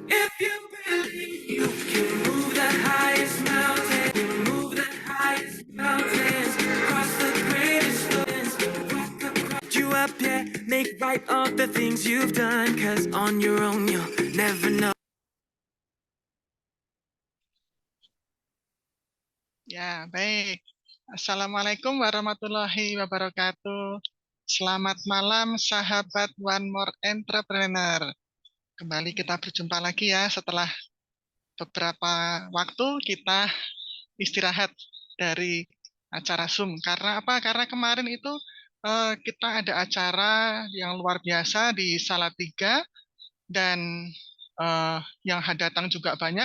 If you believe you can move the highest mountain, move the highest mountains, cross the greatest oceans, you up, yeah, make right of the things you've done, 'cause on your own you'll never know. Ya, baik. Assalamualaikum warahmatullahi wabarakatuh. Selamat malam sahabat One More Entrepreneur. Kembali kita berjumpa lagi ya setelah beberapa waktu kita istirahat dari acara Zoom. Karena apa? Karena kemarin itu kita ada acara yang luar biasa di Salatiga dan yang datang juga banyak,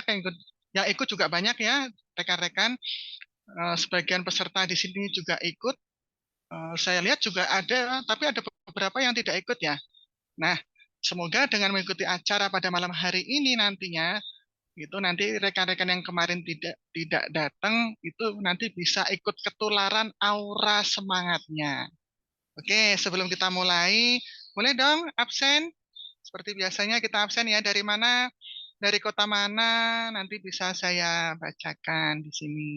yang ikut juga banyak ya rekan-rekan. Sebagian peserta di sini juga ikut. Saya lihat juga ada, tapi ada beberapa yang tidak ikut ya. Nah, semoga dengan mengikuti acara pada malam hari ini nantinya, itu nanti rekan-rekan yang kemarin tidak datang itu nanti bisa ikut ketularan aura semangatnya. Oke, sebelum kita mulai, boleh dong absen. Seperti biasanya kita absen ya. Dari mana? Dari kota mana? Nanti bisa saya bacakan di sini.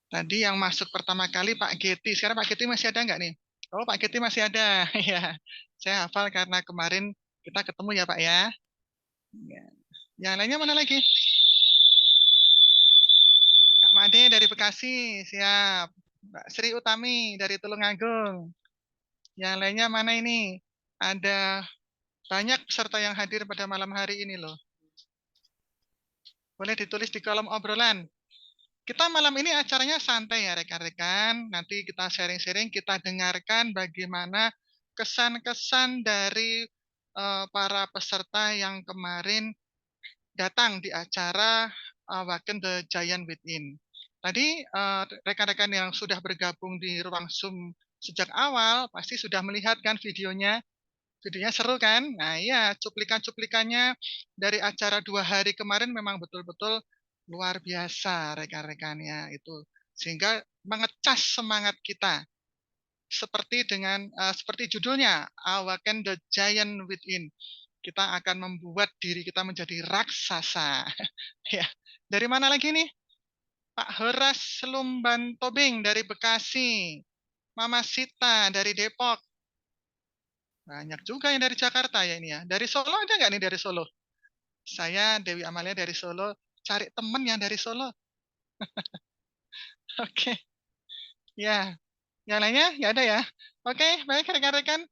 Tadi yang masuk pertama kali Pak Geti. Sekarang Pak Geti masih ada nggak nih? Oh, Pak Geti masih ada. Ya, saya hafal karena kemarin kita ketemu ya Pak ya. Ya. Yang lainnya mana lagi? Kak Made dari Bekasi, siap. Mbak Sri Utami dari Tulungagung. Yang lainnya mana ini? Ada banyak peserta yang hadir pada malam hari ini loh. Boleh ditulis di kolom obrolan. Kita malam ini acaranya santai ya rekan-rekan. Nanti kita sharing-sharing, kita dengarkan bagaimana kesan-kesan dari para peserta yang kemarin datang di acara Awaken the Giant Within. Tadi rekan-rekan yang sudah bergabung di ruang Zoom sejak awal pasti sudah melihat kan videonya. Videonya seru kan? Nah iya, cuplikan-cuplikannya dari acara 2 hari kemarin memang betul-betul luar biasa rekan-rekannya itu. Sehingga mengecas semangat kita. Seperti judulnya, Awaken the Giant Within. Kita akan membuat diri kita menjadi raksasa. Ya, dari mana lagi nih? Pak Horas Lumban Tobing dari Bekasi. Mama Sita dari Depok. Banyak juga yang dari Jakarta ya ini ya. Dari Solo ada nggak nih dari Solo? Saya Dewi Amalia dari Solo. Cari temen yang dari Solo. Oke. Ya. Yang lainnya ya ada ya. Oke, baik rekan-rekan.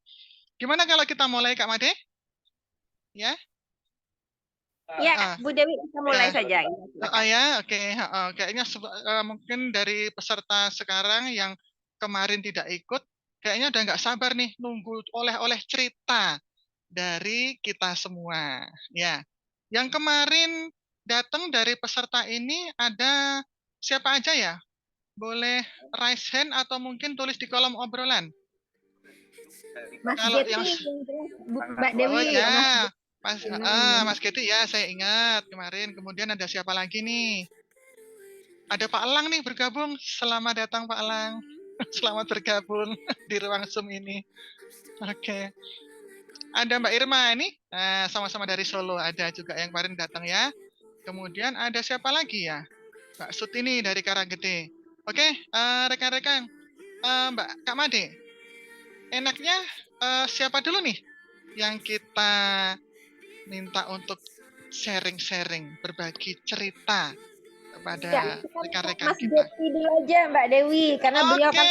Gimana kalau kita mulai Kak Made? Ya. Ya, Bu Dewi kita mulai saja. Ya, oke. Kayaknya mungkin dari peserta sekarang yang kemarin tidak ikut, kayaknya udah nggak sabar nih nunggu oleh-oleh cerita dari kita semua. Ya, yang kemarin datang dari peserta ini ada siapa aja ya? Boleh raise hand atau mungkin tulis di kolom obrolan. Mas Kalau Geti, yang Mbak Dewi. Oh ya, Mas Mas Geti ya, saya ingat kemarin. Kemudian ada siapa lagi nih? Ada Pak Elang nih bergabung. Selamat datang Pak Elang. Selamat bergabung di ruang Zoom ini. Oke. Ada Mbak Irma ini, sama-sama dari Solo. Ada juga yang kemarin datang ya. Kemudian ada siapa lagi ya? Mbak Sutini dari Karanggede. Oke, rekan-rekan. Mbak Kak Made, enaknya siapa dulu nih yang kita minta untuk sharing-sharing, berbagi cerita kepada rekan-rekan Mas kita. Geti dulu aja Mbak Dewi, karena beliau kan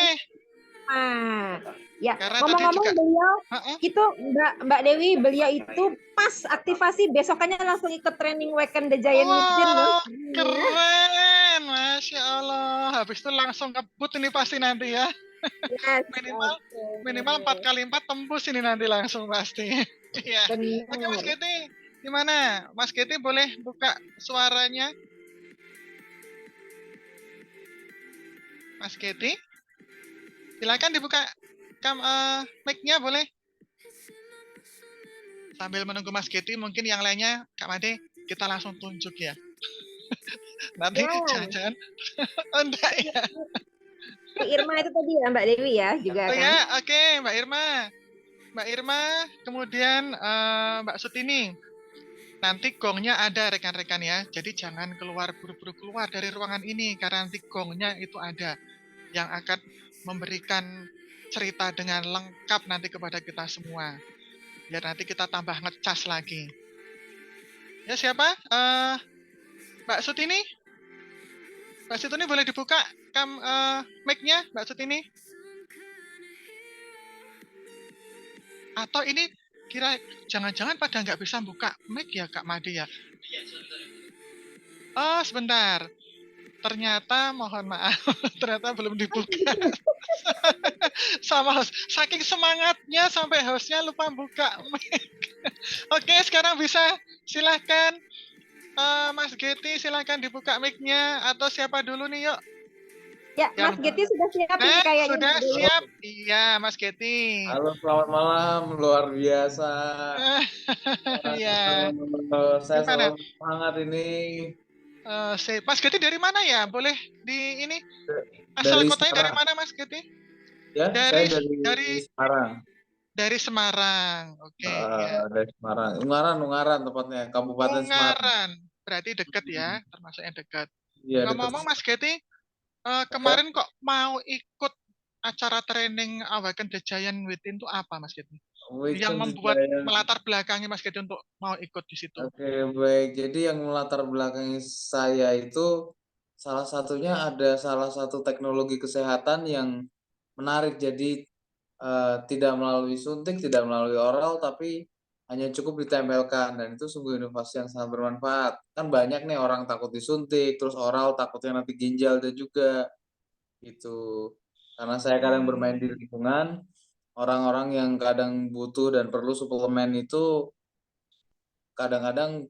ya, ngomong-ngomong beliau itu Mbak Dewi, beliau itu pas aktivasi besokannya langsung ikut training Awaken the Giant Within loh. Keren, Masya Allah. Habis itu langsung ngebut ini pasti nanti ya. Yes, minimal 4x4 tembus ini nanti langsung pasti. Ya. Oke Mas Geti, gimana? Mas Geti boleh buka suaranya? Mas Geti, silakan dibuka mic-nya boleh. Sambil menunggu Mas Geti, mungkin yang lainnya, Kak Made, kita langsung tunjuk ya. Nanti jangan-jangan, enggak ya. Mbak Irma itu tadi ya Mbak Dewi ya juga kan? Ya, oke Mbak Irma. Mbak Irma, kemudian Mbak Sutini. Nanti gongnya ada rekan-rekan ya. Jadi jangan buru-buru keluar dari ruangan ini karena nanti gongnya itu ada yang akan memberikan cerita dengan lengkap nanti kepada kita semua. Biar nanti kita tambah ngecas lagi. Ya siapa? Mbak Sutini? Mbak Sutini boleh dibuka mic-nya Mbak Sutini? Atau ini kira jangan-jangan pada nggak bisa buka mic ya Kak Made ya? Oh sebentar. Ternyata mohon maaf, ternyata belum dibuka sama host. Saking semangatnya sampai hostnya lupa buka mic. Oke, sekarang bisa silahkan Mas Geti, silahkan dibuka mic-nya atau siapa dulu nih yuk? Ya, Mas Geti sudah siap ini kayaknya. Sudah siap. Iya, Mas Geti. Halo, selamat malam. Luar biasa. Iya. Saya selalu semangat ini. Mas Geti dari mana ya? Boleh di ini? Asal Dari kotanya dari Semarang. mana Mas Geti? Ya, Dari Semarang. Dari Semarang. Oke. Ya. Dari Semarang. Ungaran tepatnya, Kabupaten Semarang. Ungaran. Berarti dekat ya, termasuk yang dekat. Iya, Ngomong-ngomong Mas Geti, kemarin kok mau ikut acara training Awaken the Giant Within itu apa Mas Geti? Yang membuat melatar belakangi Mas Geti untuk mau ikut di situ. Oke, baik. Jadi yang melatar belakangi saya itu salah satunya ada salah satu teknologi kesehatan yang menarik. Jadi tidak melalui suntik, tidak melalui oral, tapi hanya cukup ditempelkan, dan itu sungguh inovasi yang sangat bermanfaat. Kan banyak nih orang takut disuntik, terus oral takutnya nanti ginjal dan juga gitu. Karena saya kadang bermain di lingkungan orang-orang yang kadang butuh dan perlu suplemen itu kadang-kadang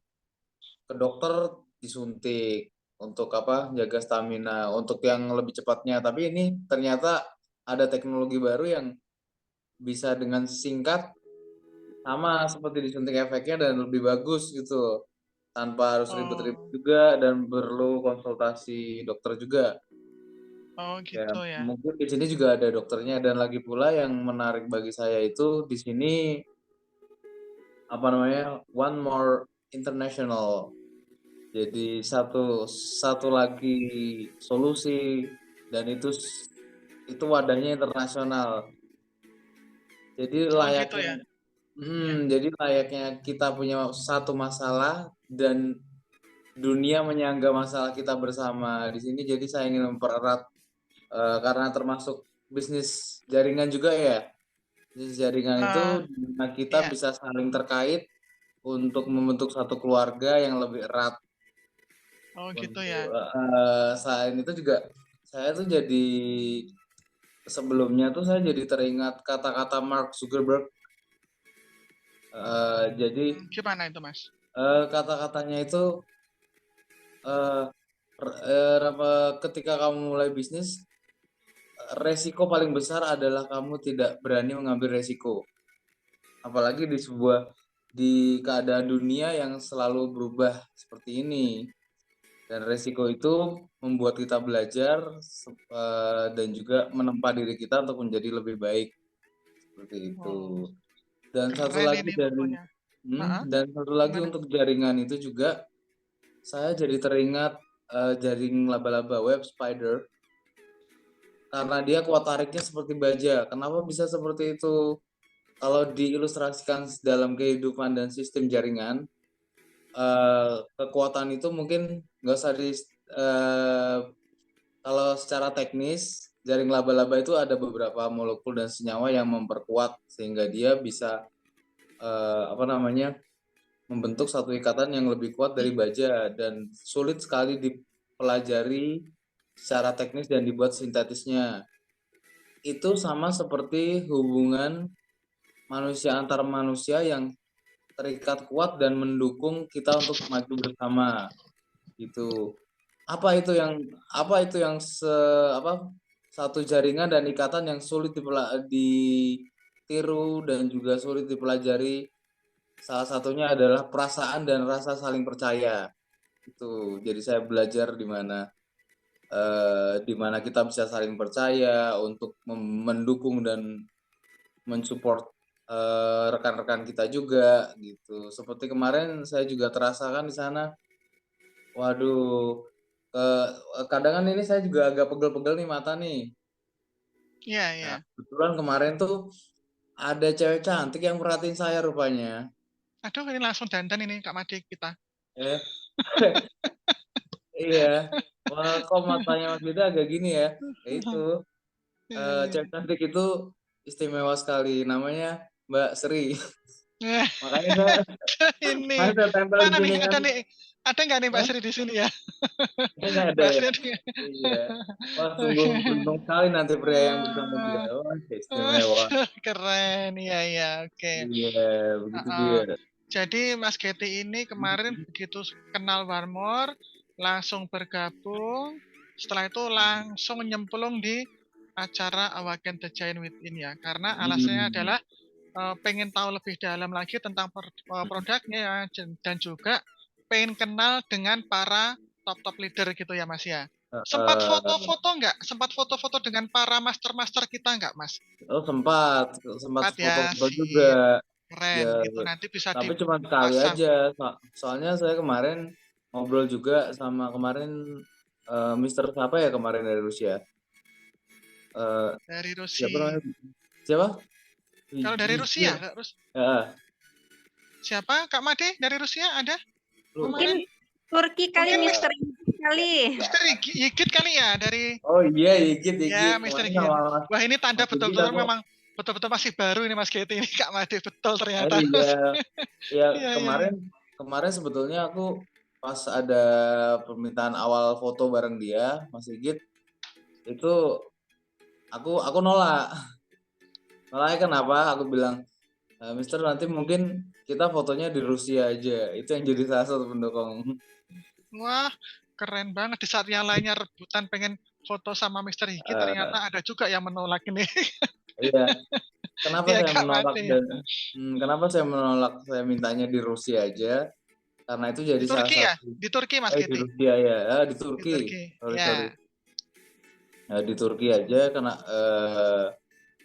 ke dokter disuntik untuk apa? Jaga stamina, untuk yang lebih cepatnya. Tapi ini ternyata ada teknologi baru yang bisa dengan singkat sama seperti disuntik efeknya dan lebih bagus gitu, tanpa harus ribet-ribet juga dan perlu konsultasi dokter juga. Oh gitu ya. Mungkin di sini juga ada dokternya, dan lagi pula yang menarik bagi saya itu di sini apa namanya, One More International. Jadi satu lagi solusi, dan itu wadahnya internasional. Jadi layaknya jadi layaknya kita punya satu masalah dan dunia menyangga masalah kita bersama di sini. Jadi saya ingin mempererat karena termasuk bisnis jaringan juga ya. Bisnis jaringan itu dimana kita bisa saling terkait untuk membentuk satu keluarga yang lebih erat. Oh gitu ya. Selain itu juga saya tuh jadi sebelumnya tuh saya jadi teringat kata-kata Mark Zuckerberg. Jadi gimana itu Mas? Kata-katanya itu ketika kamu mulai bisnis, resiko paling besar adalah kamu tidak berani mengambil resiko. Apalagi di keadaan dunia yang selalu berubah seperti ini. Dan resiko itu membuat kita belajar dan juga menempa diri kita untuk menjadi lebih baik. Seperti itu. Dan satu lagi untuk jaringan itu juga saya jadi teringat jaring laba-laba web spider, karena dia kuat tariknya seperti baja. Kenapa bisa seperti itu? Kalau diilustrasikan dalam kehidupan dan sistem jaringan, kekuatan itu mungkin nggak usah kalau secara teknis jaring laba-laba itu ada beberapa molekul dan senyawa yang memperkuat sehingga dia bisa membentuk satu ikatan yang lebih kuat dari baja, dan sulit sekali dipelajari secara teknis dan dibuat sintetisnya. Itu sama seperti hubungan manusia antar manusia yang terikat kuat dan mendukung kita untuk maju bersama. Gitu. Apa itu yang satu jaringan dan ikatan yang sulit ditiru dan juga sulit dipelajari. Salah satunya adalah perasaan dan rasa saling percaya. Itu. Jadi saya belajar di mana kita bisa saling percaya untuk mendukung dan mensupport rekan-rekan kita juga gitu. Seperti kemarin saya juga terasakan di sana, waduh, kadang kan ini saya juga agak pegel-pegel nih mata nih. Iya, iya. Nah, kebetulan kemarin tuh ada cewek cantik yang merhatiin saya rupanya. Aduh, ini langsung dandan ini Kak Made kita. Eh, iya. Wah, kok matanya Mas Beda agak gini ya? Ya itu, Iya, iya. cewek cantik itu istimewa sekali. Namanya Mbak Sri. Nah, Makanya saya, ini makanya saya tempel di mana sini nih? kan. Ada nggak nih Mbak Hah? Sri di sini ya? Kayaknya ada Mbak ya. Sri ada nggak? Iya. Wah, sungguh beruntung sekali nanti pria yang bersama dia. Wah, istimewa. Keren, iya iya, oke. Iya, begitu Heeh. dia. Jadi Mas Getty ini kemarin begitu kenal Warmore, langsung bergabung, setelah itu langsung nyemplung di acara Awaken the Giant Within ya, karena alasannya Hmm. adalah pengen tahu lebih dalam lagi tentang produknya ya, dan juga pengen kenal dengan para top leader gitu ya Mas ya. Sempat foto-foto nggak? Sempat foto-foto dengan para master-master kita nggak Mas? Oh sempat Sempat ya, foto-foto sip. juga. Keren, Ya, itu nanti bisa tapi cuma sekali dipasang. aja. Soalnya saya kemarin ngobrol juga sama kemarin Mister siapa ya kemarin dari Rusia? Eh, Dari siapa Rusia. namanya? Siapa? Kalau dari Rusia, Jujur. Kak, Ya, siapa? Kak Made dari Rusia ada? Mungkin Kemarin? Turki kali, Mungkin Mister kali. Mister Yigit kali ya dari Oh iya, Yigit. ya Mister Kemarin Yigit. sama Wah ini tanda Mas Yigit betul-betul aku. memang betul-betul masih baru ini Mas Getty ini Kak Made betul ternyata. Iya, ya Iya iya iya. kemarin sebetulnya aku pas ada permintaan awal foto bareng dia, Mas Yigit, itu aku nolak. Nolaknya kenapa? Aku bilang, Mister nanti mungkin kita fotonya di Rusia aja. Itu yang jadi salah satu pendukung. Wah, keren banget di saat yang lainnya rebutan pengen foto sama Mister Yigit Eh, ternyata ada juga yang menolak ini. iya. Kenapa Iya saya Kak menolak Made ya. dan kenapa saya menolak? Saya mintanya di Rusia aja. Karena itu jadi Di salah Turki ya? satu. Di Turki Mas Di Getty. Rusia ya, di Di Turki. Turki. Sorry. Ya, Di Turki aja karena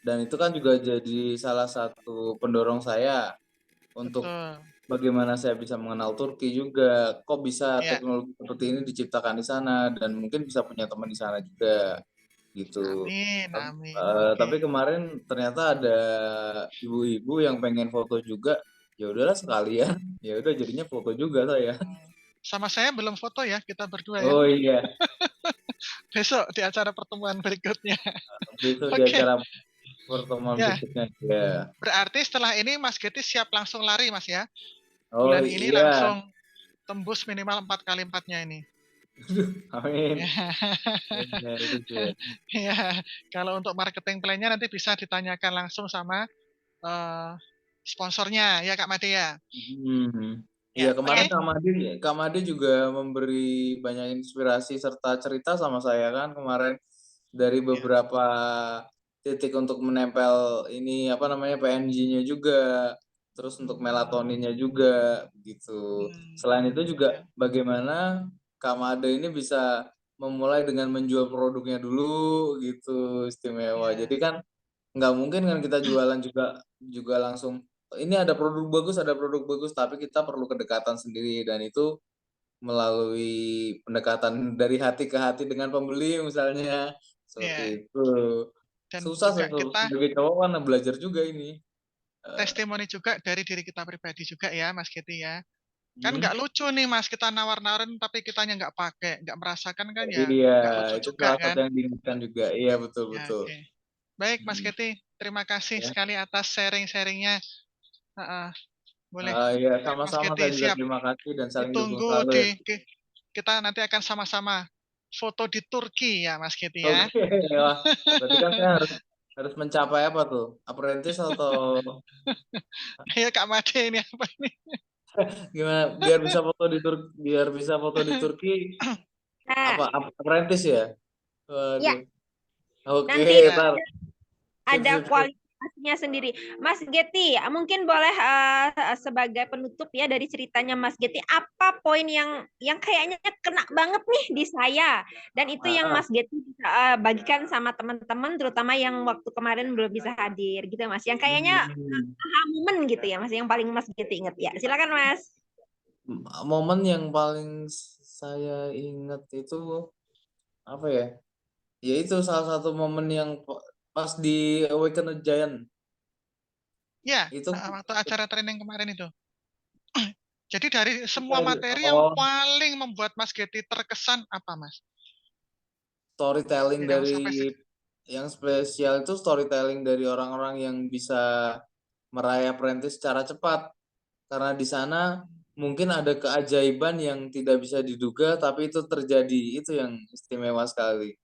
dan itu kan juga jadi salah satu pendorong saya untuk betul. bagaimana saya bisa mengenal Turki juga. Kok bisa Ya, teknologi seperti ini diciptakan di sana dan mungkin bisa punya teman di sana juga gitu. amin, amin. Tapi Oke. kemarin ternyata ada ibu-ibu yang pengen foto juga. Ya udahlah sekalian. Ya udah jadinya foto juga saya. Sama saya belum foto ya, kita berdua ya. Oh iya, Besok di acara pertemuan berikutnya. besok di Oke, acara pertemuan ya. berikutnya ya. Berarti setelah ini Mas Getty siap langsung lari Mas ya. Oh Bulan ini iya, langsung tembus minimal 4x4-nya ini. amin. Ya, Ya, itu dia. ya. Kalau untuk marketing plan-nya nanti bisa ditanyakan langsung sama sponsornya ya Kak Made ya. Hmm. Ya, Iya kemarin oke. Kak Made juga memberi banyak inspirasi serta cerita sama saya kan kemarin dari Ya. beberapa titik untuk menempel ini apa namanya PNG-nya juga, terus untuk melatoninnya juga gitu. Selain itu juga Ya. bagaimana Kak Made ini bisa memulai dengan menjual produknya dulu gitu istimewa. Ya. Jadi kan nggak mungkin kan kita jualan juga langsung ini ada produk bagus tapi kita perlu kedekatan sendiri dan itu melalui pendekatan dari hati ke hati dengan pembeli misalnya Ya. seperti itu. Dan Susah juga kita sebagai cowok kan belajar juga ini. testimoni juga dari diri kita pribadi juga ya Mas Getty ya. Kan Hmm, nggak lucu nih Mas, kita nawar-nawarin tapi kitanya nggak pakai, nggak merasakan kan ya iya, nggak lucu itu juga salah satu kan. yang diinginkan juga. Iya betul Ya, betul. oke. Baik Mas Hmm, Getty, terima kasih ya. sekali atas sharing-sharingnya. Heeh, boleh. Ya Baik Mas sama-sama Getty, saya juga siap. terima kasih dan saling dukung Ditunggu selalu ya. kita nanti akan sama-sama foto di Turki ya Mas Getty ya. Oke, wah, berarti kan saya harus mencapai apa tuh? Apprentice atau Ayo Kak Made ini apa ini? gimana? Biar bisa foto di Turki Nah, apprentice ya? ya Waduh. Oke, nanti Ya, ntar. Sip, ada sip, sip. kualitas nya sendiri. Mas Geti, mungkin boleh sebagai penutup ya dari ceritanya Mas Geti, apa poin yang kayaknya kena banget nih di saya dan itu yang Ah, Mas Geti bisa bagikan sama teman-teman, terutama yang waktu kemarin belum bisa hadir gitu Mas. Yang kayaknya hmm. momen gitu ya Mas, yang paling Mas Geti inget ya. Silakan Mas. Momen yang paling saya ingat itu apa ya? Ya itu salah satu momen yang pas di Awaken a Giant Ya, itu. waktu acara training kemarin itu. Jadi dari semua materi yang Oh, paling membuat Mas Geti terkesan apa, Mas? storytelling Yang sampai dari yang spesial itu storytelling dari orang-orang yang bisa meraih apprentice secara cepat. Karena di sana mungkin ada keajaiban yang tidak bisa diduga, tapi itu terjadi. Itu yang istimewa sekali.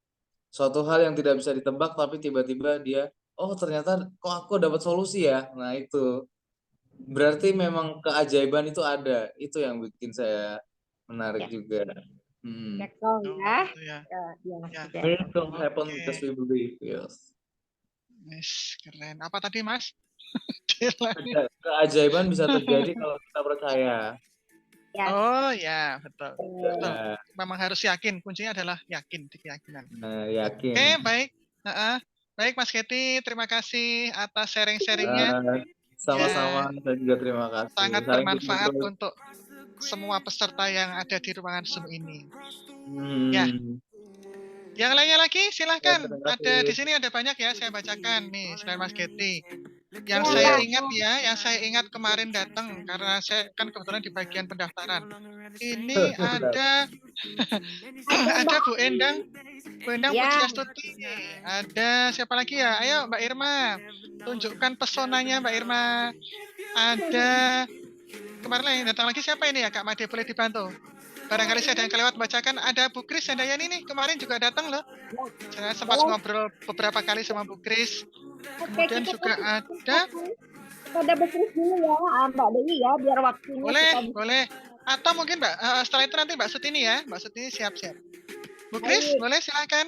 Suatu hal yang tidak bisa ditebak, tapi tiba-tiba dia, oh ternyata kok aku dapat solusi ya. Nah itu berarti memang keajaiban itu ada. Itu yang bikin saya menarik Ya, juga. Hmm. Jackson oh ya. gitu ya. Ya, Ya. sudah. Miracles happen Oke. because we believe. Yes. Yes, keren. Apa tadi, Mas? Keajaiban bisa terjadi kalau kita percaya. Ya. Oh ya, betul. Betul. Ya, Memang harus yakin. Kuncinya adalah yakin, di keyakinan. yakin. Oke, baik. Baik, Mas Geti. Terima kasih atas sharing-sharingnya. Eh, Ya, sama-sama, saya juga terima kasih. sangat Saling dukung bermanfaat terus. untuk semua peserta yang ada di ruangan Zoom ini. Ya, Hmm. yang lainnya lagi Ya, silahkan. terima Ada di kasih. sini ada banyak ya, saya bacakan nih selain Mas Geti. Ya, Yang saya Kak. ingat ya, yang saya ingat kemarin datang karena saya kan kebetulan di bagian pendaftaran. Ini Bentar. ada Ada ada Mbak. Bu Endang Ya, Pujiastuti. Ada siapa lagi ya? Ayo Mbak Irma, tunjukkan pesonanya Mbak Irma. Ada kemarin yang datang lagi siapa ini ya Kak Made, boleh dibantu? Barangkali saya ada yang kelewat bacakan. Ada Bu Kris Handayani nih, kemarin juga datang loh. Saya sempat boleh. ngobrol beberapa kali sama Bu Kris. Oke, Kemudian kita juga kasih ada, kepada Bu Kris dulu ya, Mbak Dewi ya, biar waktunya boleh, kita bisa. boleh. Atau mungkin Mbak, setelah itu nanti Mbak Sutini ya. Mbak Sutini siap-siap. Bu Kris, Baik. boleh silakan.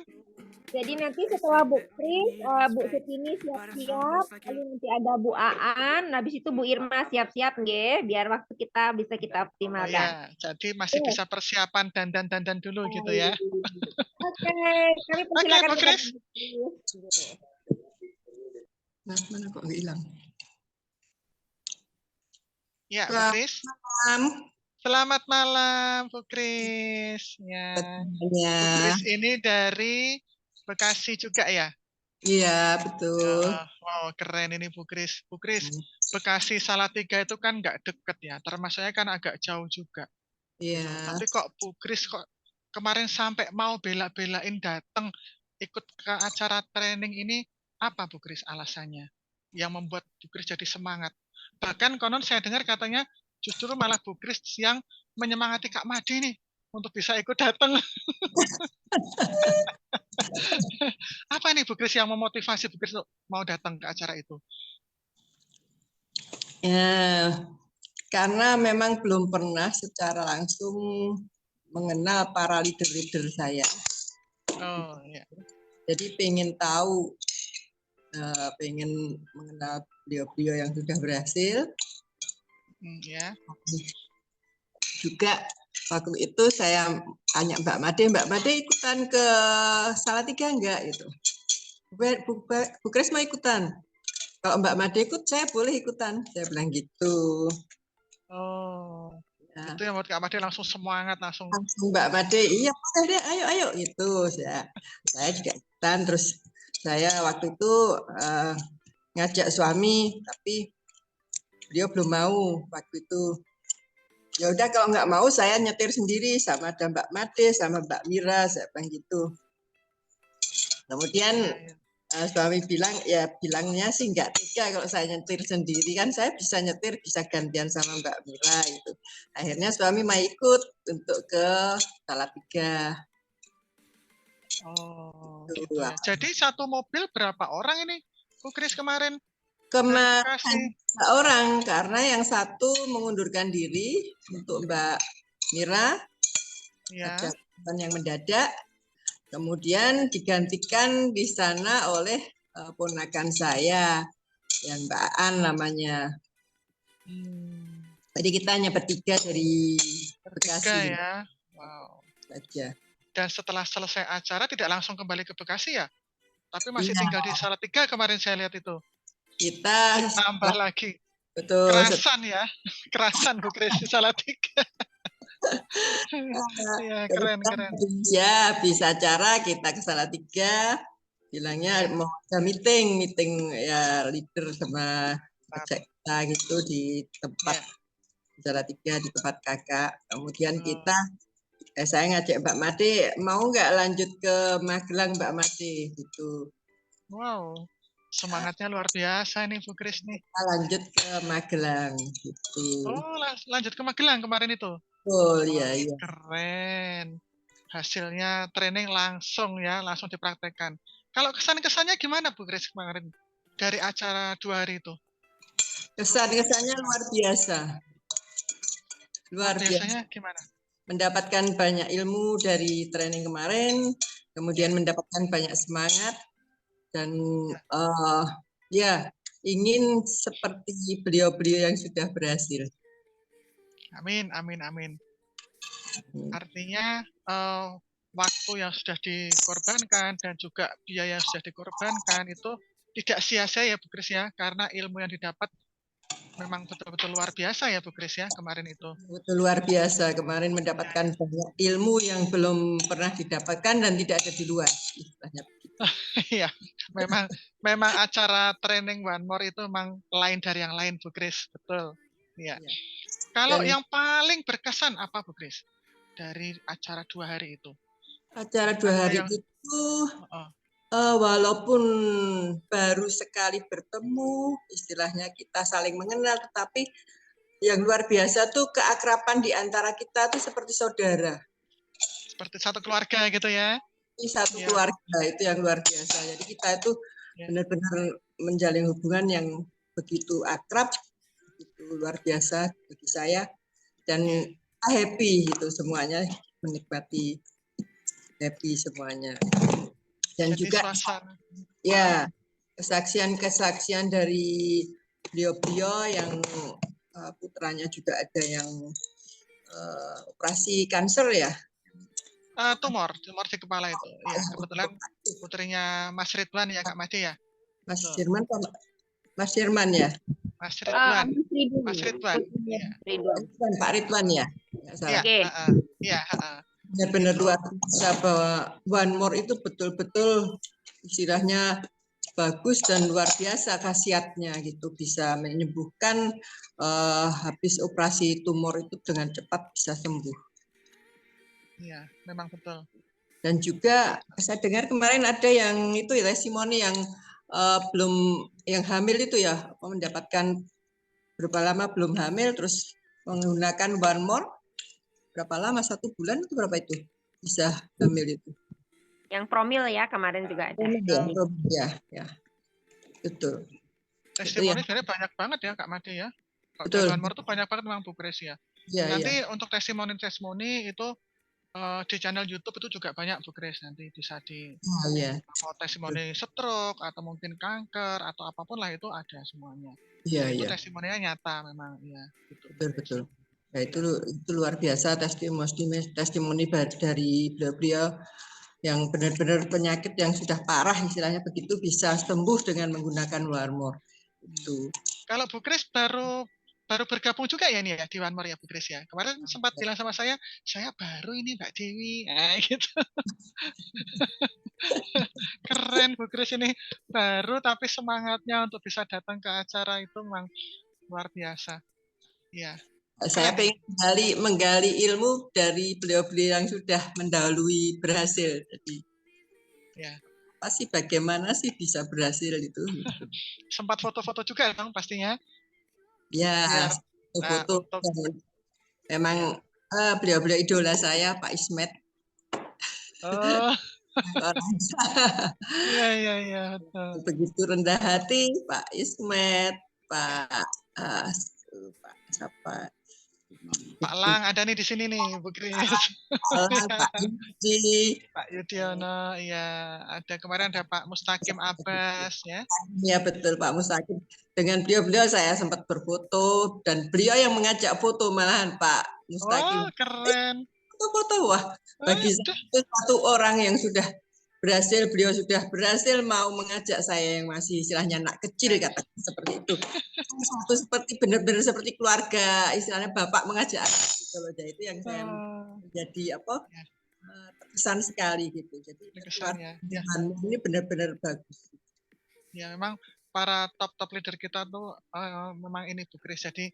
Jadi nanti setelah Bu Kris, Bu Sutini siap-siap, lalu nanti ada Bu Aan, habis itu Bu Irma siap-siap nggih, biar waktu kita bisa kita Oh optimalkan. ya, jadi masih Oke. bisa persiapan dandan-dandan dulu gitu ya. Oke, kami Oke, persilakan Bu kepada Kris. Bu Kris. Nah, mana kok nggak hilang? Ya, Bu Selamat Kris. malam Selamat malam, Bu Kris. Ya, semuanya. Bu Kris ini dari Bekasi juga ya? Iya, betul. Ya, wow, keren ini Bu Kris. Bu Kris, Bekasi Salatiga itu kan nggak deket ya, termasuknya kan agak jauh juga. Iya. Tapi kok Bu Kris kok kemarin sampai mau bela-belain datang ikut ke acara training ini, apa Bu Kris alasannya? Yang membuat Bu Kris jadi semangat. Bahkan konon saya dengar katanya justru malah Bu Kris yang menyemangati Kak Made nih untuk bisa ikut datang. Apa nih Bu Kris yang memotivasi Bu Kris untuk mau datang ke acara itu? Ya, karena memang belum pernah secara langsung mengenal para leader-leader saya. Oh ya. Jadi pengen tahu, pengen mengenal beliau-beliau yang sudah berhasil. Ya. Juga waktu itu saya tanya Mbak Made ikutan ke Salatiga enggak gitu. Bu Kris mau ikutan. Kalau Mbak Made ikut, saya boleh ikutan. Saya bilang gitu. Oh, Ya. itu yang buat Kak Made langsung semangat langsung. Langsung Mbak Made, iya boleh deh, ayo gitu. Saya juga ikutan. Terus saya waktu itu ngajak suami, tapi beliau belum mau waktu itu. Ya udah kalau nggak mau saya nyetir sendiri sama ada Mbak Made sama Mbak Mira, saya bilang gitu. Kemudian suami bilang, ya bilangnya sih nggak tega kalau saya nyetir sendiri, kan saya bisa nyetir, bisa gantian sama Mbak Mira itu. Akhirnya suami mau ikut untuk ke Salatiga. Oh, gitu ya. Jadi satu mobil berapa orang ini, Bu Kris kemarin? Kemarin 2 orang, karena yang satu mengundurkan diri untuk Mbak Mira, ada yang mendadak, kemudian digantikan di sana oleh ponakan saya. yang Mbak Aan namanya. Hmm, Jadi kita hanya bertiga dari bertiga Bekasi ya. Wow. saja. Dan setelah selesai acara tidak langsung kembali ke Bekasi ya? Tapi masih Iya, tinggal di Salatiga kemarin saya lihat itu. kita Nambah lagi. betul Kerasan ya. Kerasan Bu Kris di Salatiga. Iya, keren, keren. ya bisa acara kita ke Salatiga bilangnya Ya. mau ada meeting ya leader sama ajak kita gitu di tempat Ya. Salatiga di tempat kakak. Kemudian Oh. kita saya ngajak Mbak Made mau nggak lanjut ke Magelang Mbak Made gitu. Wow, semangatnya luar biasa nih Bu Kris nih. Kita lanjut ke Magelang gitu. Oh, lanjut ke Magelang kemarin itu. Betul, iya, iya. Keren. Hasilnya training langsung ya, langsung dipraktekkan. Kalau kesan-kesannya gimana Bu Kris kemarin dari acara 2 hari itu? Kesan-kesannya luar biasa. Luar biasa. Biasanya gimana? Mendapatkan banyak ilmu dari training kemarin, kemudian mendapatkan banyak semangat, dan ya ingin seperti beliau-beliau yang sudah berhasil. Amin, amin, amin. Artinya waktu yang sudah dikorbankan dan juga biaya yang sudah dikorbankan itu tidak sia-sia ya Bu Kris ya, karena ilmu yang didapat memang betul-betul luar biasa ya Bu Kris ya kemarin itu. Betul luar biasa, kemarin mendapatkan banyak ilmu yang belum pernah didapatkan dan tidak ada di luar. Iya, memang acara training One More itu memang lain dari yang lain Bu Kris, betul. Iya. Kalau Dan yang paling berkesan apa Bu Kris dari acara 2 hari itu? acara 2 hari itu walaupun baru sekali bertemu, istilahnya kita saling mengenal, tetapi yang luar biasa tuh keakraban di antara kita tuh seperti saudara. Seperti satu keluarga gitu ya? Satu keluarga, itu yang luar biasa. Jadi kita itu benar-benar menjalin hubungan yang begitu akrab, begitu luar biasa bagi saya. Dan happy gitu semuanya, menikmati, happy semuanya. Dan jadi juga suasana. ya kesaksian dari beliau-beliau yang putranya juga ada yang operasi kanker ya. Tumor di kepala itu. Ya, kebetulan putrinya Mas Ridwan ya Kak Made ya. Mas Firman Mas Firman ya. Mas Ridwan. Mas Ridwan. Pak Ridwan ya. Iya, Benar-benar luar biasa bahwa One More itu betul-betul istilahnya bagus dan luar biasa khasiatnya gitu, bisa menyembuhkan habis operasi tumor itu dengan cepat bisa sembuh. Iya, memang betul. Dan juga saya dengar kemarin ada yang itu ya testimoni yang belum yang hamil itu ya, mendapatkan berapa lama belum hamil terus menggunakan One More berapa lama, 1 bulan itu berapa itu bisa hamil itu? Yang promil ya kemarin juga ada. Ya, betul. Testimoni sebenarnya banyak banget ya Kak Made ya. Betul. One More tuh banyak banget memang Bu Kris ya. Nanti untuk testimoni itu di channel YouTube itu juga banyak Bu Kris, nanti bisa mau testimoni stroke atau mungkin kanker atau apapun lah itu ada semuanya. Itu testimoninya nyata memang ya. Betul. Nah, itu luar biasa testimoni dari beliau yang benar-benar penyakit yang sudah parah istilahnya begitu bisa sembuh dengan menggunakan One More. Itu. Kalau Bu Kris baru bergabung juga ya nih ya di One More ya Bu Kris ya. Kemarin sempat bilang sama saya baru ini Mbak Dewi. Nah, gitu. Keren Bu Kris ini baru tapi semangatnya untuk bisa datang ke acara itu memang luar biasa. Ya. Saya pengen menggali ilmu dari beliau-beliau yang sudah mendahului berhasil. Jadi pasti bagaimana sih bisa berhasil itu? Sempat foto-foto juga dong pastinya. Ya, foto. Memang beliau-beliau idola saya Pak Ismet. Oh. Iya. Begitu rendah hati Pak Ismet, Pak siapa Pak Lang ada nih di sini nih, Bu Kris. Alah, Pak Yudi. Pak Yudiono, ya. Ada kemarin ada Pak Mustaqim Abbas, ya. Ya betul Pak Mustaqim. Dengan beliau saya sempat berfoto dan beliau yang mengajak foto malahan Pak Mustaqim. Oh, keren. Foto-foto wah bagi saya itu satu orang yang sudah berhasil, beliau sudah berhasil mau mengajak saya yang masih istilahnya anak kecil kata seperti itu. Satu seperti benar-benar seperti keluarga, istilahnya bapak mengajak anak gitu loh. Jadi itu yang saya menjadi terkesan sekali gitu. Jadi Kesannya, ya. ini benar-benar bagus. Ya, memang para top leader kita tuh memang ini Bu Kris. Jadi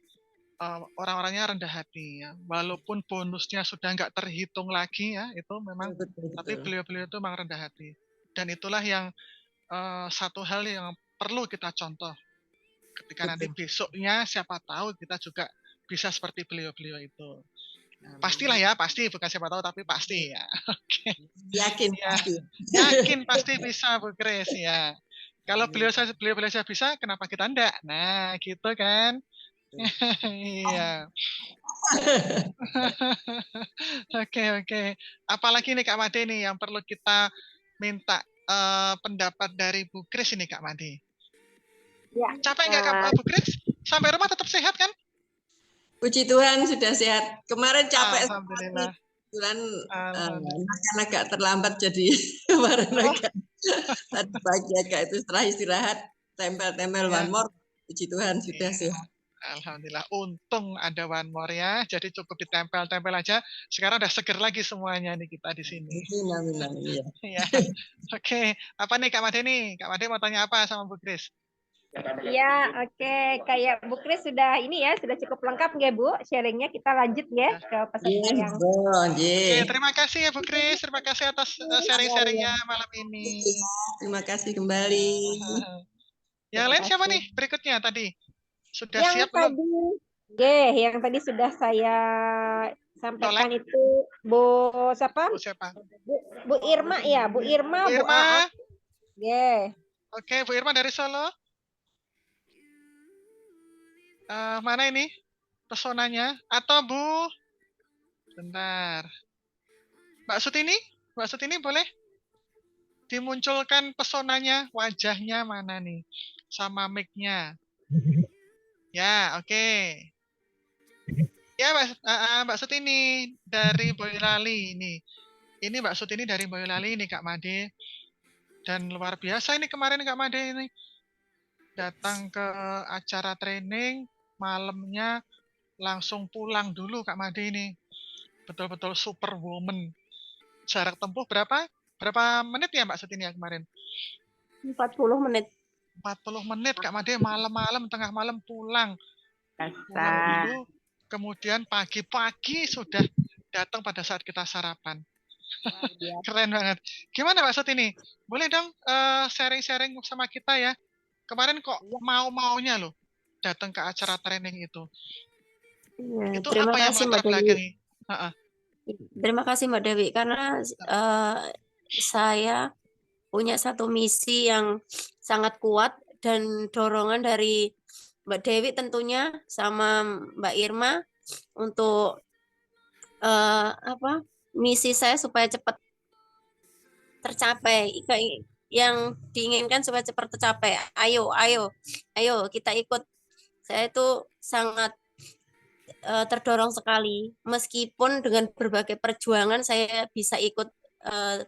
orang-orangnya rendah hati ya. Walaupun bonusnya sudah nggak terhitung lagi ya, itu memang Betul. tapi beliau-beliau itu memang rendah hati. Dan itulah yang satu hal yang perlu kita contoh. Ketika nanti besoknya siapa tahu kita juga bisa seperti beliau-beliau itu. Pastilah ya, pasti bukan siapa tahu tapi pasti ya. Oke. Yakin Ya. pasti. Yakin pasti bisa Bu Kris ya. Kalau beliau saya bisa, kenapa kita enggak? Nah, gitu kan? Iya. Oke. Apalagi nih Kak Made nih yang perlu kita minta pendapat dari Bu Kris ini Kak Made. Ya. Capek nggak Kak Bu Kris? Sampai rumah tetap sehat kan? Puji Tuhan sudah sehat. Kemarin capek. Alhamdulillah. Kebetulan makan agak terlambat jadi kemarin agak tadi pagi agak itu setelah istirahat tempel-tempel one more. Puji Tuhan sudah sehat. Alhamdulillah, untung ada one more ya. Jadi cukup ditempel-tempel aja. Sekarang udah seger lagi semuanya nih kita di sini. Amin. Ya. Oke, apa nih Kak Made nih? Kak Made mau tanya apa sama Bu Kris? Ya, oke. Kayak Bu Kris sudah ini ya, sudah cukup lengkap nggak Bu? Sharingnya kita lanjut ya ke peserta yang. Oke, terima kasih ya Bu Kris. Terima kasih atas sharing-sharingnya malam ini. Terima kasih kembali. Yang lain siapa nih berikutnya tadi? Sudah Yang siap belum? Yang tadi sudah saya sampaikan itu Bu siapa? Bu Irma ya, Bu Irma. Bu Irma. Oke, Bu Irma dari Solo. Mana ini pesonanya? Atau Bu? Bentar. Mbak Sutini boleh dimunculkan pesonanya, wajahnya mana nih? Sama mic-nya. Ya, oke. Ya, Mbak Sutini dari Boyolali ini. Ini Mbak Sutini dari Boyolali ini Kak Made. Dan luar biasa ini kemarin Kak Made ini. Datang ke acara training, malamnya langsung pulang dulu Kak Made ini. Betul-betul superwoman. Jarak tempuh berapa? Berapa menit ya Mbak Sutini ya kemarin? 40 menit. 40 menit Kak Made malam-malam tengah malam pulang. Pulang dulu, kemudian pagi-pagi sudah datang pada saat kita sarapan. Keren banget. Gimana Mbak Sutini? Boleh dong sharing-sharing sama kita ya. Kemarin kok mau-maunya loh datang ke acara training itu. Ya, Itu terima apa yang kasih melatar Mbak Dewi. belakangi? Terima kasih Mbak Dewi karena saya punya satu misi yang sangat kuat dan dorongan dari Mbak Dewi tentunya sama Mbak Irma untuk misi saya supaya cepat tercapai. Yang diinginkan supaya cepat tercapai. Ayo kita ikut. Saya itu sangat terdorong sekali. Meskipun dengan berbagai perjuangan saya bisa ikut,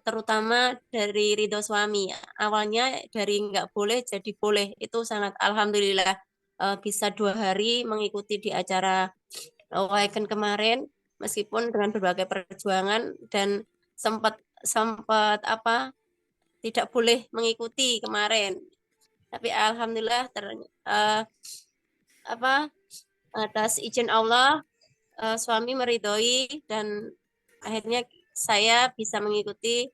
terutama dari ridho suami. Awalnya dari nggak boleh jadi boleh. Itu sangat alhamdulillah bisa 2 hari mengikuti di acara Awaken kemarin. Meskipun dengan berbagai perjuangan dan sempat tidak boleh mengikuti kemarin, tapi alhamdulillah atas izin Allah suami meridhoi dan akhirnya saya bisa mengikuti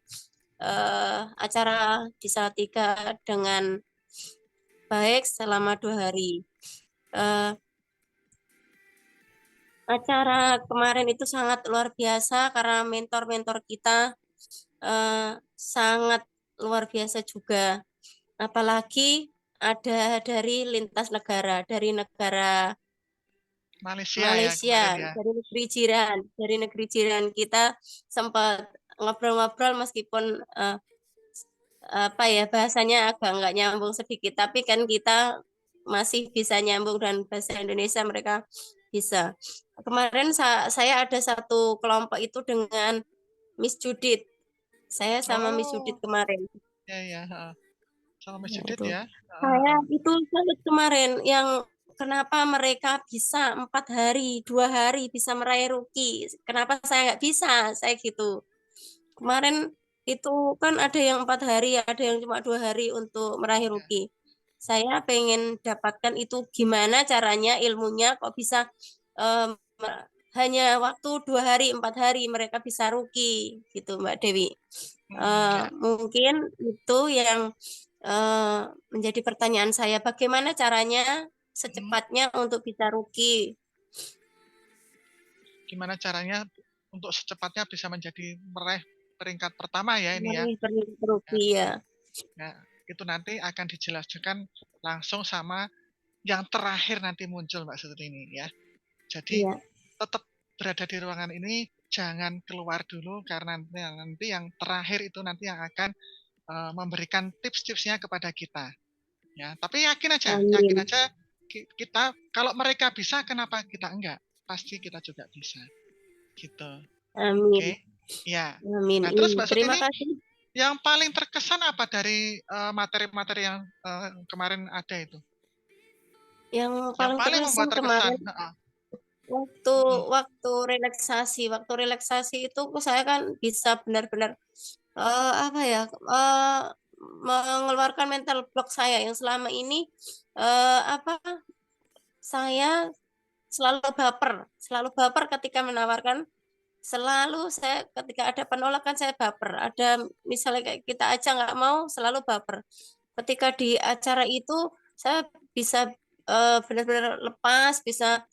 acara di Salatiga dengan baik selama 2 hari. Acara kemarin itu sangat luar biasa karena mentor-mentor kita sangat luar biasa juga. Apalagi ada dari lintas negara, dari negara Malaysia ya Malaysia, kemarin ya. dari negeri jiran kita sempat ngobrol-ngobrol meskipun apa ya bahasanya agak nggak nyambung sedikit, tapi kan kita masih bisa nyambung dan bahasa Indonesia mereka bisa. Kemarin saya ada satu kelompok itu dengan Miss Judith. Saya sama Miss Judith Oh, kemarin. ya ya. Sama Mas Nah, Judit itu. ya. Saya itu salut kemarin yang kenapa mereka bisa 4 hari, 2 hari bisa meraih rookie. Kenapa saya nggak bisa? Saya gitu. Kemarin itu kan ada yang 4 hari, ada yang cuma 2 hari untuk meraih Ya. rookie. Saya pengen dapatkan itu gimana caranya ilmunya kok bisa em, hanya waktu 2 hari, 4 hari mereka bisa rookie gitu Mbak Dewi. Ya. Mungkin itu yang menjadi pertanyaan saya. Bagaimana caranya secepatnya untuk bisa rookie? Gimana caranya untuk secepatnya bisa menjadi meraih peringkat pertama ya ini ya. Meraih rookie ya. Nah, itu nanti akan dijelaskan langsung sama yang terakhir nanti muncul Mbak Sutini ya. Jadi Iya. tetap berada di ruangan ini, jangan keluar dulu karena nanti yang terakhir itu nanti yang akan memberikan tips-tipsnya kepada kita. Ya, tapi yakin aja Amin. kita kalau mereka bisa kenapa kita enggak? Pasti kita juga bisa. Gitu. Amin. Oke. Ya. Amin. Nah, terus Mbak Terima Sutini kasih. yang paling terkesan apa dari materi-materi yang kemarin ada itu? Yang Yang paling paling terkesan membuat terkesan. kemarin waktu relaksasi itu saya kan bisa benar-benar apa ya mengeluarkan mental block saya yang selama ini apa saya selalu baper ketika menawarkan, selalu saya ketika ada penolakan saya baper, ada misalnya kayak kita aja nggak mau selalu baper. Ketika di acara itu saya bisa benar-benar lepas, bisa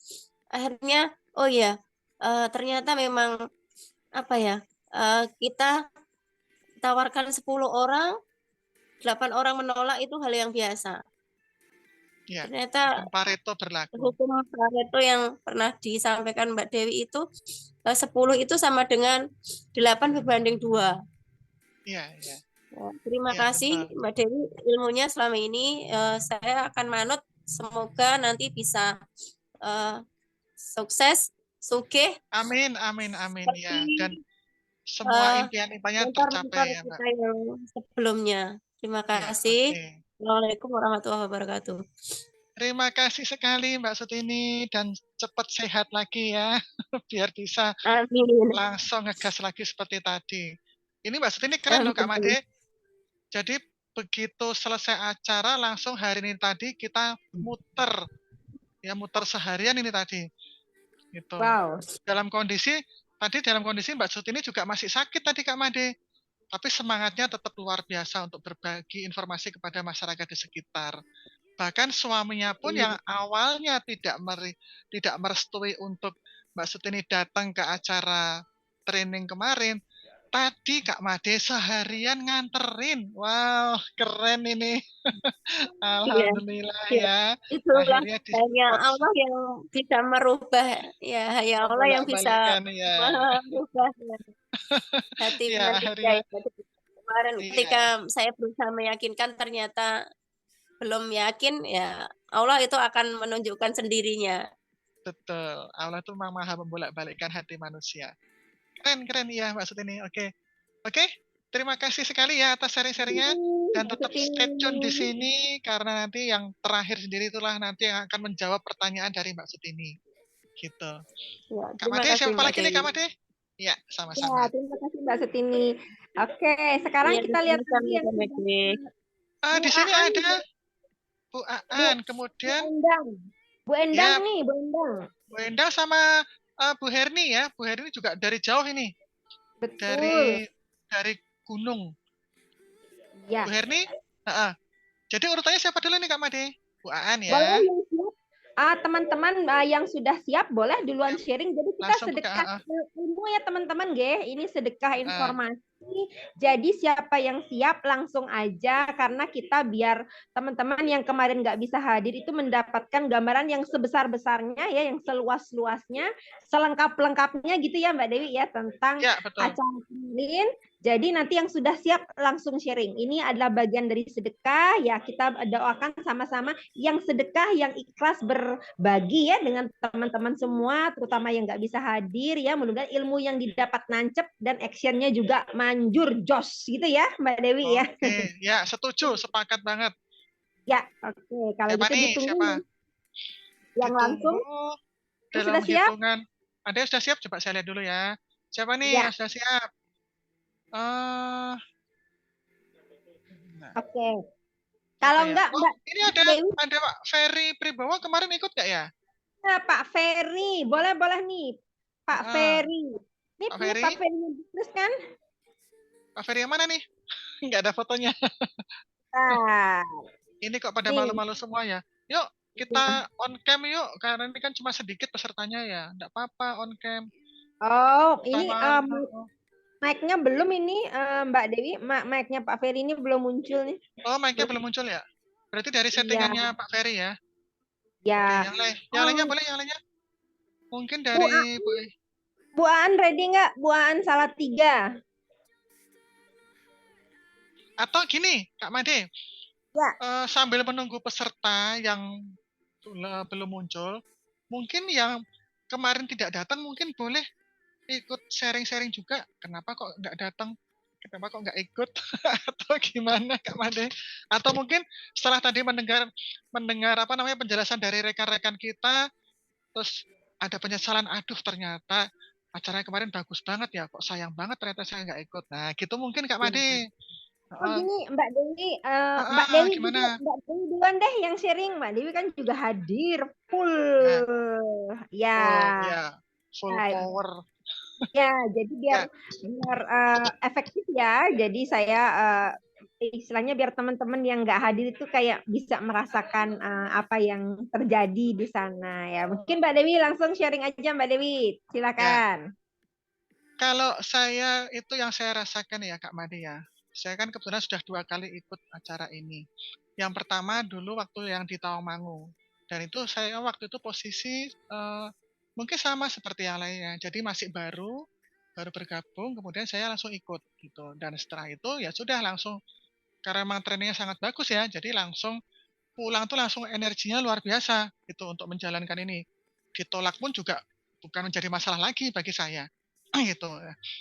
akhirnya oh ya ternyata memang apa ya kita tawarkan 10 orang, 8 orang menolak itu hal yang biasa. Ya, Ternyata hukum Pareto berlaku. hukum Pareto yang pernah disampaikan Mbak Dewi itu 10 itu sama dengan 8/2. Iya, iya. Terima Iya, kasih betul. Mbak Dewi ilmunya selama ini saya akan manut, semoga nanti bisa sukses, sugih Amin, amin, amin ya. seperti Dan semua impian-impiannya mentor-mentor tercapai ya, Mbak. kita yang sebelumnya. Terima Ya, kasih. oke. Assalamualaikum warahmatullahi wabarakatuh. Terima kasih sekali Mbak Sutini dan cepat sehat lagi ya, biar bisa Amin. langsung ngegas lagi seperti tadi. Ini Mbak Sutini keren loh Kak Amin. Made. Jadi begitu selesai acara langsung hari ini tadi kita muter seharian ini tadi. Gitu. Wow. Dalam kondisi Mbak Sutini juga masih sakit tadi Kak Made. Tapi semangatnya tetap luar biasa untuk berbagi informasi kepada masyarakat di sekitar. Bahkan suaminya pun yang awalnya tidak merestui untuk Mbak Sutini datang ke acara training kemarin, tadi Kak Made seharian nganterin. Wow, keren ini. Iya. Alhamdulillah Ya, ya. itulah Akhirnya hanya di-support Allah yang bisa merubah ya, hanya Allah yang bisa membolak-balikan ya. merubah hati Ya, manusia akhirnya ya. Kemarin ketika iya, saya berusaha meyakinkan ternyata belum yakin ya, Allah itu akan menunjukkan sendirinya. betul. Allah itu memang maha membolak-balikkan hati manusia. Keren ya Mbak Sutini. Oke. Oke, terima kasih sekali ya atas sharing-sharingnya dan tetap stay tune di sini karena nanti yang terakhir sendiri itulah nanti yang akan menjawab pertanyaan dari Mbak Sutini. Gitu. Ya, Kak terima Made, kasih siapa Mbak lagi nih Kak Dewi. Made? Ya, Ya, sama-sama. terima kasih Mbak Sutini. Oke, sekarang Iya, kita lihat sama-sama, lagi yang Mbak Dewi. Bu Di sini Aan, ada Bu Bu, Aan, Bu kemudian Endang. Bu Endang ya nih, Bu Endang. Bu Endang sama Bu Herni ya. Bu Herni juga dari jauh ini, Betul. dari gunung. Ya. Bu Herni, jadi urutannya siapa dulu nih Kak Made? Bu Aan ya. Boleh yang siap. Teman-teman yang sudah siap boleh duluan sharing. Jadi kita Langsung buka. sedekah ilmu ya teman-teman, Ge. Ini sedekah informasi Jadi siapa yang siap langsung aja karena kita biar teman-teman yang kemarin nggak bisa hadir itu mendapatkan gambaran yang sebesar-besarnya ya, yang seluas-luasnya, selengkap-lengkapnya gitu ya Mbak Dewi ya tentang Ya, betul. acara kemarin. Jadi nanti yang sudah siap langsung sharing. Ini adalah bagian dari sedekah ya, kita doakan sama-sama yang sedekah, yang ikhlas berbagi ya dengan teman-teman semua, terutama yang nggak bisa hadir ya. Mudah-mudahan ilmu yang didapat nancep dan actionnya juga manjur jos gitu ya Mbak Dewi ya. Oke, ya setuju, sepakat banget. Ya, oke. Kalau Siapa gitu nih? ditunggu Siapa? yang langsung. Ditunggu Yang dalam sudah siap? hitungan. Ada yang sudah siap? Coba saya lihat dulu ya. Siapa nih Ya, yang sudah siap? Eh, nah, oke. siapa Kalau ya? enggak Oh, Mbak ini Dewi, ada Pak Ferry Pribowo kemarin ikut gak ya? nah, Pak Ferry, boleh nih Pak Ah, Ferry. Ini Pak punya Pak Ferry? Ferry yang bisnis kan? Pak Ferry yang mana nih? Nggak ada fotonya. Nah, Ini kok pada nih. malu-malu semua ya. Yuk, kita on cam yuk. Karena ini kan cuma sedikit pesertanya ya. Nggak apa-apa on cam. Oh, ini Sama, mic-nya belum ini Mbak Dewi, mic-nya Pak Ferry ini belum muncul nih. oh mic-nya belum muncul ya? Berarti dari Iya, settingannya Pak Ferry ya? Oke, ya. yang lainnya Oh, boleh yang lainnya? Mungkin Bu, dari Bu Aan ready nggak? Bu Aan Salatiga. atau gini, Kak Made, Ya. sambil menunggu peserta yang belum muncul, mungkin yang kemarin tidak datang mungkin boleh ikut sharing-sharing juga. Kenapa kok nggak datang? Kenapa kok nggak ikut? Atau gimana Kak Made? Atau mungkin setelah tadi mendengar apa namanya penjelasan dari rekan-rekan kita, terus ada penyesalan, aduh ternyata acaranya kemarin bagus banget ya, kok sayang banget ternyata saya nggak ikut. Nah gitu mungkin Kak Made. Oh gini Mbak Dewi, Mbak Ah, Dewi dulu, gimana? Mbak Dewi duluan deh yang sharing. Mbak Dewi kan juga hadir full. Nah, Ya, full Nah, power. ya, jadi biar Ya, efektif ya. Jadi saya istilahnya biar teman-teman yang nggak hadir itu kayak bisa merasakan apa yang terjadi di sana ya. Mungkin Mbak Dewi langsung sharing aja Mbak Dewi, ya. silakan. Kalau saya itu yang saya rasakan ya Kak Made ya. Saya kan kebetulan sudah 2 kali ikut acara ini. Yang pertama dulu waktu yang di Tawangmangu. Dan itu saya waktu itu posisi mungkin sama seperti yang lainnya. Jadi masih baru bergabung, kemudian saya langsung ikut gitu. Dan setelah itu ya sudah langsung karena memang trainingnya sangat bagus ya, jadi langsung pulang tuh langsung energinya luar biasa gitu untuk menjalankan ini. Ditolak pun juga bukan menjadi masalah lagi bagi saya. Gitu.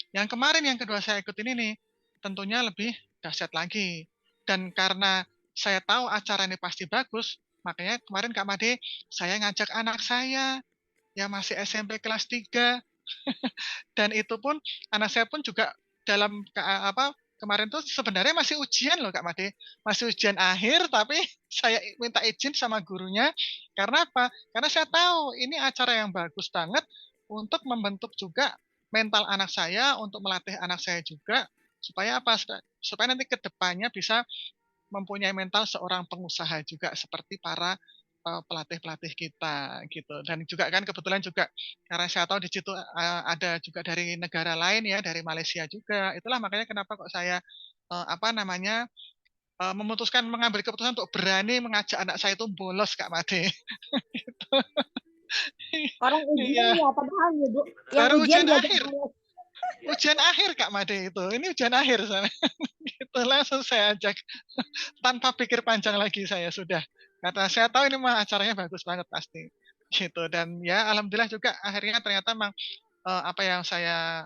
Yang kemarin yang kedua saya ikut ini nih, tentunya lebih dahsyat lagi. Dan karena saya tahu acara ini pasti bagus, makanya kemarin Kak Made saya ngajak anak saya yang masih SMP kelas 3 dan itu pun anak saya pun juga dalam kemarin tuh sebenarnya masih ujian loh Kak Made, masih ujian akhir tapi saya minta izin sama gurunya karena apa? Karena saya tahu ini acara yang bagus banget untuk membentuk juga mental anak saya, untuk melatih anak saya juga supaya apa? Supaya nanti ke depannya bisa mempunyai mental seorang pengusaha juga seperti para pelatih-pelatih kita gitu. Dan juga kan kebetulan juga karena saya tahu di situ ada juga dari negara lain ya, dari Malaysia juga. Itulah makanya kenapa kok saya memutuskan mengambil keputusan untuk berani mengajak anak saya itu bolos Kak Made. Gitu. Orang ujian Iya, ya, padahal ya Bu, yang baru ujian ujian diajak akhir. bolos. Ujian akhir Kak Made itu. Ini ujian akhir sana. Gitu langsung saya ajak tanpa pikir panjang lagi saya sudah. Karena saya tahu ini mah acaranya bagus banget pasti. Gitu dan ya alhamdulillah juga akhirnya ternyata memang apa yang saya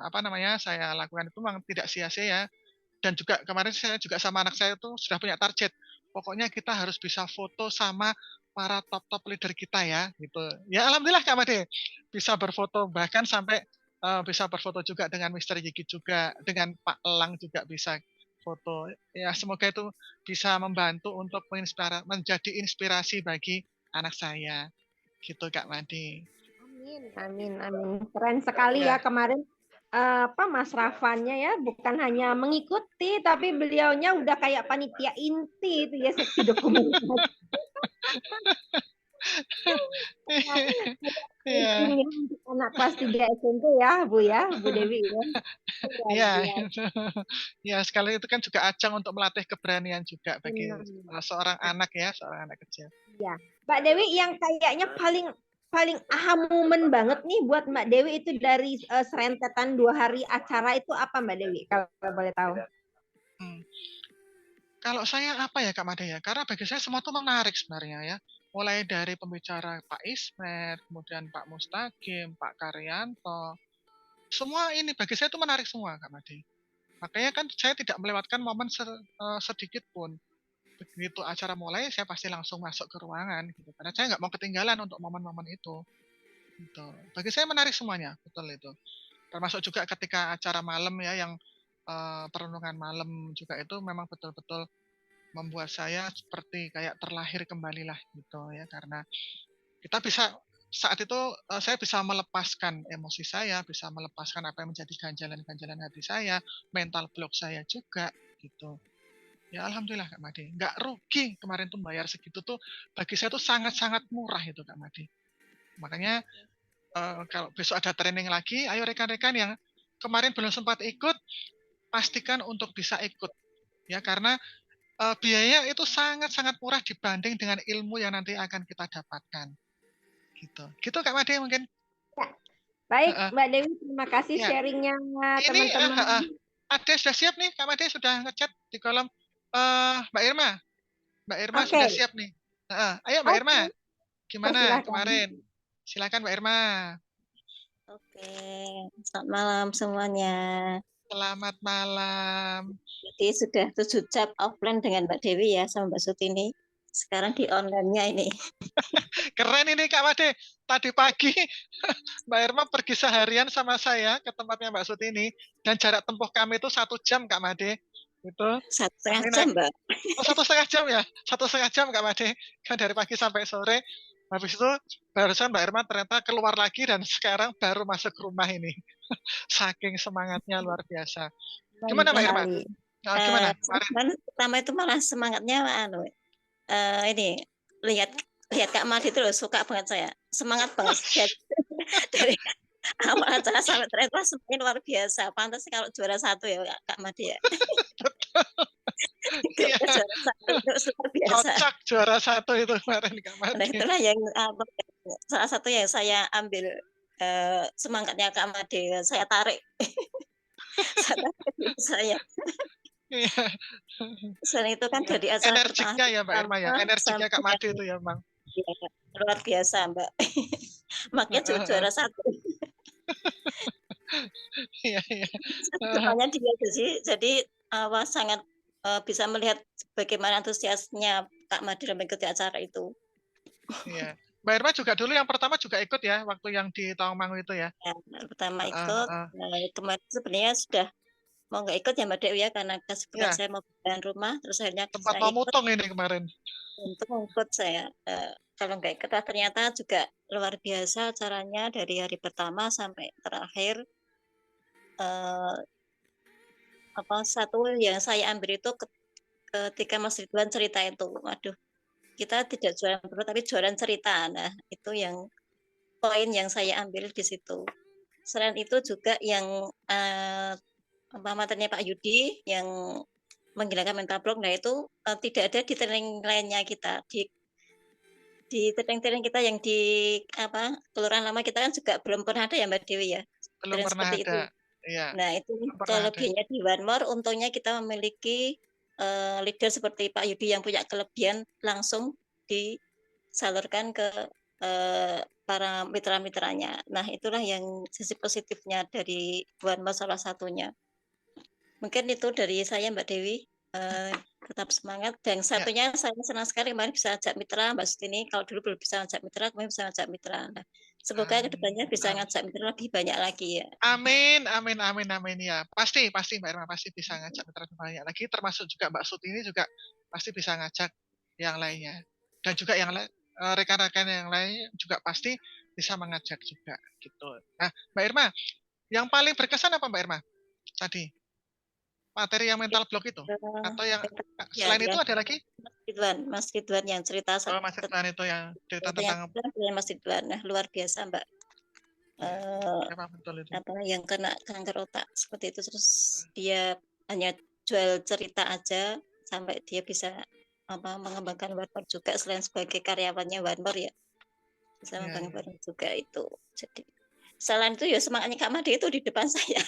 saya lakukan itu memang tidak sia-sia dan juga kemarin saya juga sama anak saya itu sudah punya target. Pokoknya kita harus bisa foto sama para top leader kita ya gitu. Ya alhamdulillah Kak Made bisa berfoto bahkan sampai bisa berfoto juga dengan Mister Yigi juga, dengan Pak Elang juga bisa foto. Ya semoga itu bisa membantu untuk menjadi inspirasi bagi anak saya. Gitu Kak Made. Amin. Keren sekali ya Ya, kemarin Mas Rafannya ya bukan hanya mengikuti tapi beliaunya udah kayak panitia inti itu ya seksi dokumentasi. Iya, Ini untuk anak kelas 3 SMP ya, Bu Dewi ya. Luar iya. biasa. Ya, sekali itu kan juga ajang untuk melatih keberanian juga bagi Benar. seorang anak ya, seorang anak kecil. Ya, Mbak Dewi yang kayaknya paling paling aha momen banget nih buat Mbak Dewi itu dari serentetan 2 hari acara itu apa Mbak Dewi kalau boleh tahu? Hmm. Kalau saya apa ya Kak Made ya? Karena bagi saya semua itu menarik sebenarnya ya. Mulai dari pembicara Pak Ismet, kemudian Pak Mustaqim, Pak Karyanto. Semua ini bagi saya itu menarik semua Kak Made. Makanya kan saya tidak melewatkan momen sedikit pun. Begitu acara mulai, saya pasti langsung masuk ke ruangan gitu. Karena saya nggak mau ketinggalan untuk momen-momen itu. Gitu. Bagi saya menarik semuanya, betul itu. Termasuk juga ketika acara malam ya yang perenungan malam juga itu memang betul-betul membuat saya seperti kayak terlahir kembali lah gitu ya, karena kita bisa saat itu saya bisa melepaskan emosi saya, bisa melepaskan apa yang menjadi ganjalan-ganjalan hati saya, mental block saya juga gitu. Ya alhamdulillah Kak Made, nggak rugi kemarin tuh bayar segitu tuh, bagi saya tuh sangat-sangat murah itu Kak Made. Makanya kalau besok ada training lagi, ayo rekan-rekan yang kemarin belum sempat ikut, pastikan untuk bisa ikut ya, karena biayanya itu sangat-sangat murah dibanding dengan ilmu yang nanti akan kita dapatkan. Gitu Kak Made mungkin. Ya. Baik, Heeh. Mbak Dewi, terima kasih Ya, sharingnya ini teman-teman. ada sudah siap nih Kak Made, sudah ngechat di kolom. Mbak Irma, Mbak Irma Oke, sudah siap nih. Ayo Mbak Irma, oke, gimana silakan. kemarin? Silakan Mbak Irma. Oke, selamat malam semuanya. Selamat malam. Jadi sudah 7 jam offline dengan Mbak Dewi ya sama Mbak Sutini. Sekarang di online-nya ini. Keren ini Kak Made. Tadi pagi Mbak Irma pergi seharian sama saya ke tempatnya Mbak Sutini, dan jarak tempuh kami itu 1 jam Kak Made. Itu 1,5 kami jam, naik, Mbak. 1,5 jam ya, 1,5 jam Kak Made, kan dari pagi sampai sore. Habis itu barusan Mbak Irma ternyata keluar lagi dan sekarang baru masuk rumah ini. Saking semangatnya luar biasa. Baik Gimana Mbak Irma? sekali. Gimana kemarin? Pertama itu malah semangatnya ini lihat lihat Kak Madi itu loh, suka banget saya. Semangat banget dari awal acara sampai ternyata semakin luar biasa. Pantas kalau juara 1 ya Kak Madi ya. Iya, Juara 1 itu luar biasa. kocak juara 1 itu kemarin Kak Nah, Made. itulah yang salah satu yang saya ambil semangatnya Kak Made, saya tarik. saya. Iya. Selain itu kan dari acara Energiknya ya Mbak Irma ya, energiknya Kak Made itu ya Bang. Ya, luar biasa Mbak. Makanya juara 1. Iya, iya. Hanya dia sih, jadi sangat bisa melihat bagaimana antusiasnya Kak Madi dalam mengikuti acara itu. Iya. Mbak Irma juga dulu yang pertama juga ikut ya, waktu yang di Tawangmangu itu ya. Ya, pertama Heeh, ikut, heeh. kemarin sebenarnya sudah mau nggak ikut ya Mbak Dewi ya, karena kesibukan Iya, saya mau pindahan rumah, terus akhirnya sempat saya mau ikut mutong ini kemarin. untuk ikut saya. Kalau nggak ikut ternyata juga luar biasa acaranya dari hari pertama sampai terakhir. Satu yang saya ambil itu ketika Mas Ridwan cerita itu, waduh, kita tidak jualan produk tapi jualan cerita. Nah, itu yang poin yang saya ambil di situ. Selain itu juga yang materinya Pak Yudi yang menghilangkan mental block, nah itu tidak ada di training lainnya kita. Di training kita yang di kelurahan lama kita kan juga belum pernah ada ya Mbak Dewi ya. Belum Training pernah seperti itu. ada. Iya, Nah, itu belum pernah ada. kelebihannya di One More, untungnya kita memiliki leader seperti Pak Yudi yang punya kelebihan langsung disalurkan ke para mitra-mitranya. Nah, itulah yang sisi positifnya dari One More salah satunya. Mungkin itu dari saya Mbak Dewi. Tetap semangat. Dan satunya saya senang sekali kemarin bisa ajak mitra Mbak Sutini. Kalau dulu belum bisa ajak mitra, kemarin bisa ajak mitra. Nah, semoga kedepannya bisa ngajak mitra lebih banyak lagi ya. Amin, amin, amin, amin ya. Pasti Mbak Irma pasti bisa ngajak mitra banyak lagi. Termasuk juga Mbak Sutini juga pasti bisa ngajak yang lainnya. Dan juga yang rekan-rekan yang lain juga pasti bisa mengajak juga gitu. Nah, Mbak Irma, yang paling berkesan apa Mbak Irma tadi? materi yang mental block itu? Atau yang Ya, selain itu yang ada lagi? Mas Ridwan yang cerita Oh, Mas Ridwan itu yang cerita yang tentang Mas Ridwan. Nah, luar biasa, Mbak. apa betul itu? Apa yang kena kanker otak seperti itu, terus dia hanya jual cerita aja sampai dia bisa mengembangkan Warmor juga selain sebagai karyawannya Warmor ya, bisa Iya, mengembangkan iya. Warmor juga itu. Jadi selain itu ya semangatnya Kak Made itu di depan saya.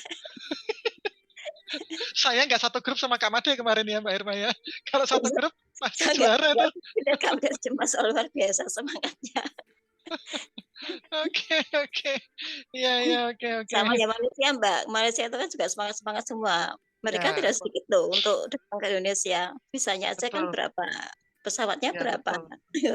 Saya nggak satu grup sama Kak Made kemarin ya Mbak Irma ya. Kalau satu grup pasti Saya juara tuh. Kak Made cuma luar biasa semangatnya. Oke, oke. Iya, iya, oke, oke. Sama ya Malaysia Mbak, Malaysia itu kan juga semangat-semangat semua. Mereka Ya, tidak sedikit loh untuk datang ke Indonesia. Visanya aja kan betul. berapa, pesawatnya Ya, berapa.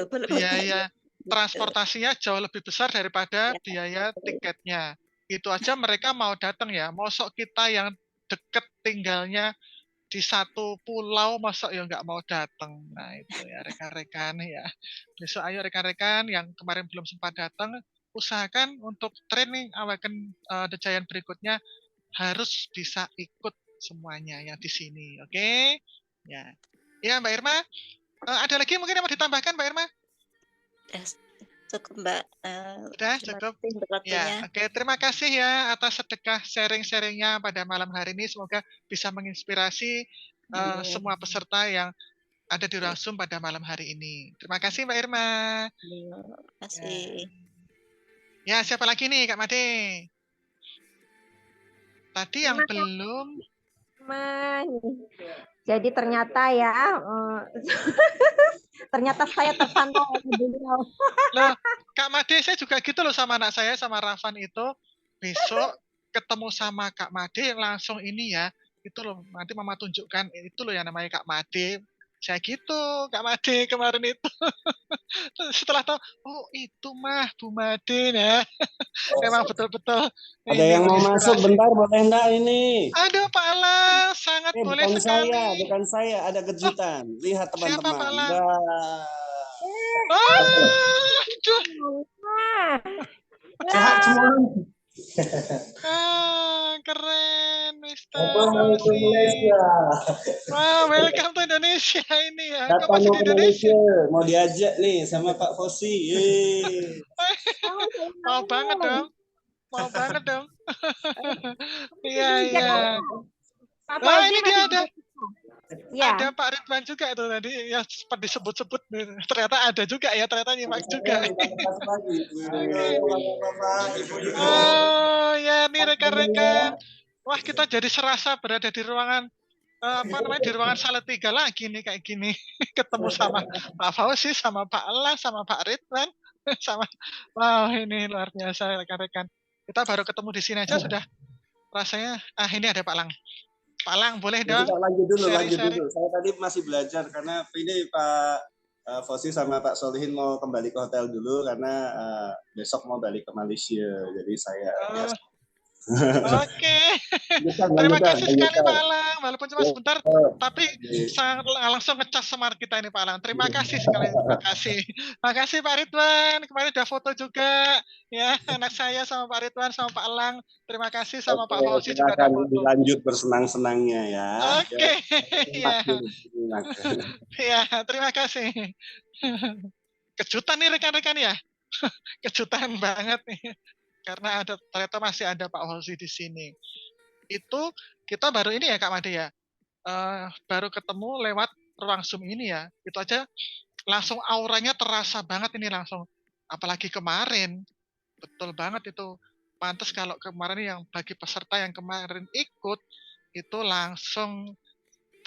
betul. Biaya transportasinya jauh lebih besar daripada Ya, biaya betul. tiketnya. Itu aja mereka mau datang ya. Mosok kita yang deket tinggalnya di satu pulau, mosok ya nggak mau datang. Nah itu ya rekan-rekan ya. Besok ayo rekan-rekan yang kemarin belum sempat datang, usahakan untuk training Awaken The Giant berikutnya harus bisa ikut semuanya yang di sini. Oke? Ya. Ya Mbak Irma, ada lagi mungkin yang mau ditambahkan Mbak Irma? Cukup Mbak. Sudah Terima cukup. kasih untuk waktunya. Ya, oke. Terima kasih ya atas sedekah sharing-sharingnya pada malam hari ini. Semoga bisa menginspirasi semua peserta yang ada di ruang Zoom pada malam hari ini. Terima kasih Mbak Irma. Terima kasih. Ya, siapa lagi nih Kak Made? Tadi yang belum. Jadi ternyata ya, ternyata saya terpantau oleh beliau. Loh, Kak Made, saya juga gitu loh sama anak saya, sama Rafan itu. Besok ketemu sama Kak Made langsung ini ya. Itu loh, nanti Mama tunjukkan. Itu loh yang namanya Kak Made. Saya gitu, Kak Made kemarin itu. Setelah tahu, oh itu mah Bu Made ya. Memang betul-betul. Ada yang mau masuk bentar, boleh enggak ini? Aduh Pak Alang, sangat boleh bukan sekali. Bukan saya, ada kejutan. Lihat teman-teman. Siapa Pak Alang? Sehat semua. Keren, Mister. Assalamualaikum Malaysia. Wow, welcome to Indonesia ini ya. Datang ke Malaysia, mau diajak nih sama Pak Fosi. Mau banget dong. Mau banget dong. Iya, iya. Wah, ini dia ada. Ya. Ada Pak Ridwan juga tuh tadi ya sempat disebut-sebut. Ternyata ada juga ya, ternyata nyimak juga. Oh ya, nih rekan-rekan. Wah, kita jadi serasa berada di ruangan di ruangan Salatiga lagi nih kayak gini. Ketemu sama Pak Fauzi, sama Pak Elah, sama Pak Ridwan, sama wow, ini luar biasa rekan-rekan. Kita baru ketemu di sini aja sudah rasanya ini ada Pak Lang. Pak Lang, boleh dong? Lanjut dulu. Saya tadi masih belajar karena ini Pak Fosi sama Pak Solihin mau kembali ke hotel dulu karena besok mau balik ke Malaysia. Jadi saya Oke. Terima kasih sekali Pak Alang, walaupun cuma sebentar, tapi sangat langsung ngecas sama kita ini Pak Alang. Terima kasih sekali, terima kasih. Terima kasih Pak Ridwan, kemarin udah foto juga, ya anak saya sama Pak Ridwan sama Pak Alang. Terima kasih sama Pak Fauzi juga udah foto. Dilanjut bersenang-senangnya ya. Oke, ya. Ya, terima kasih. Kejutan nih rekan-rekan ya, kejutan banget nih. Karena ternyata masih ada Pak Fauzi di sini. Itu kita baru ini ya Kak Made ya, baru ketemu lewat ruang Zoom ini ya. Itu aja langsung auranya terasa banget ini langsung. Apalagi kemarin, betul banget itu. Pantas kalau kemarin yang bagi peserta yang kemarin ikut, itu langsung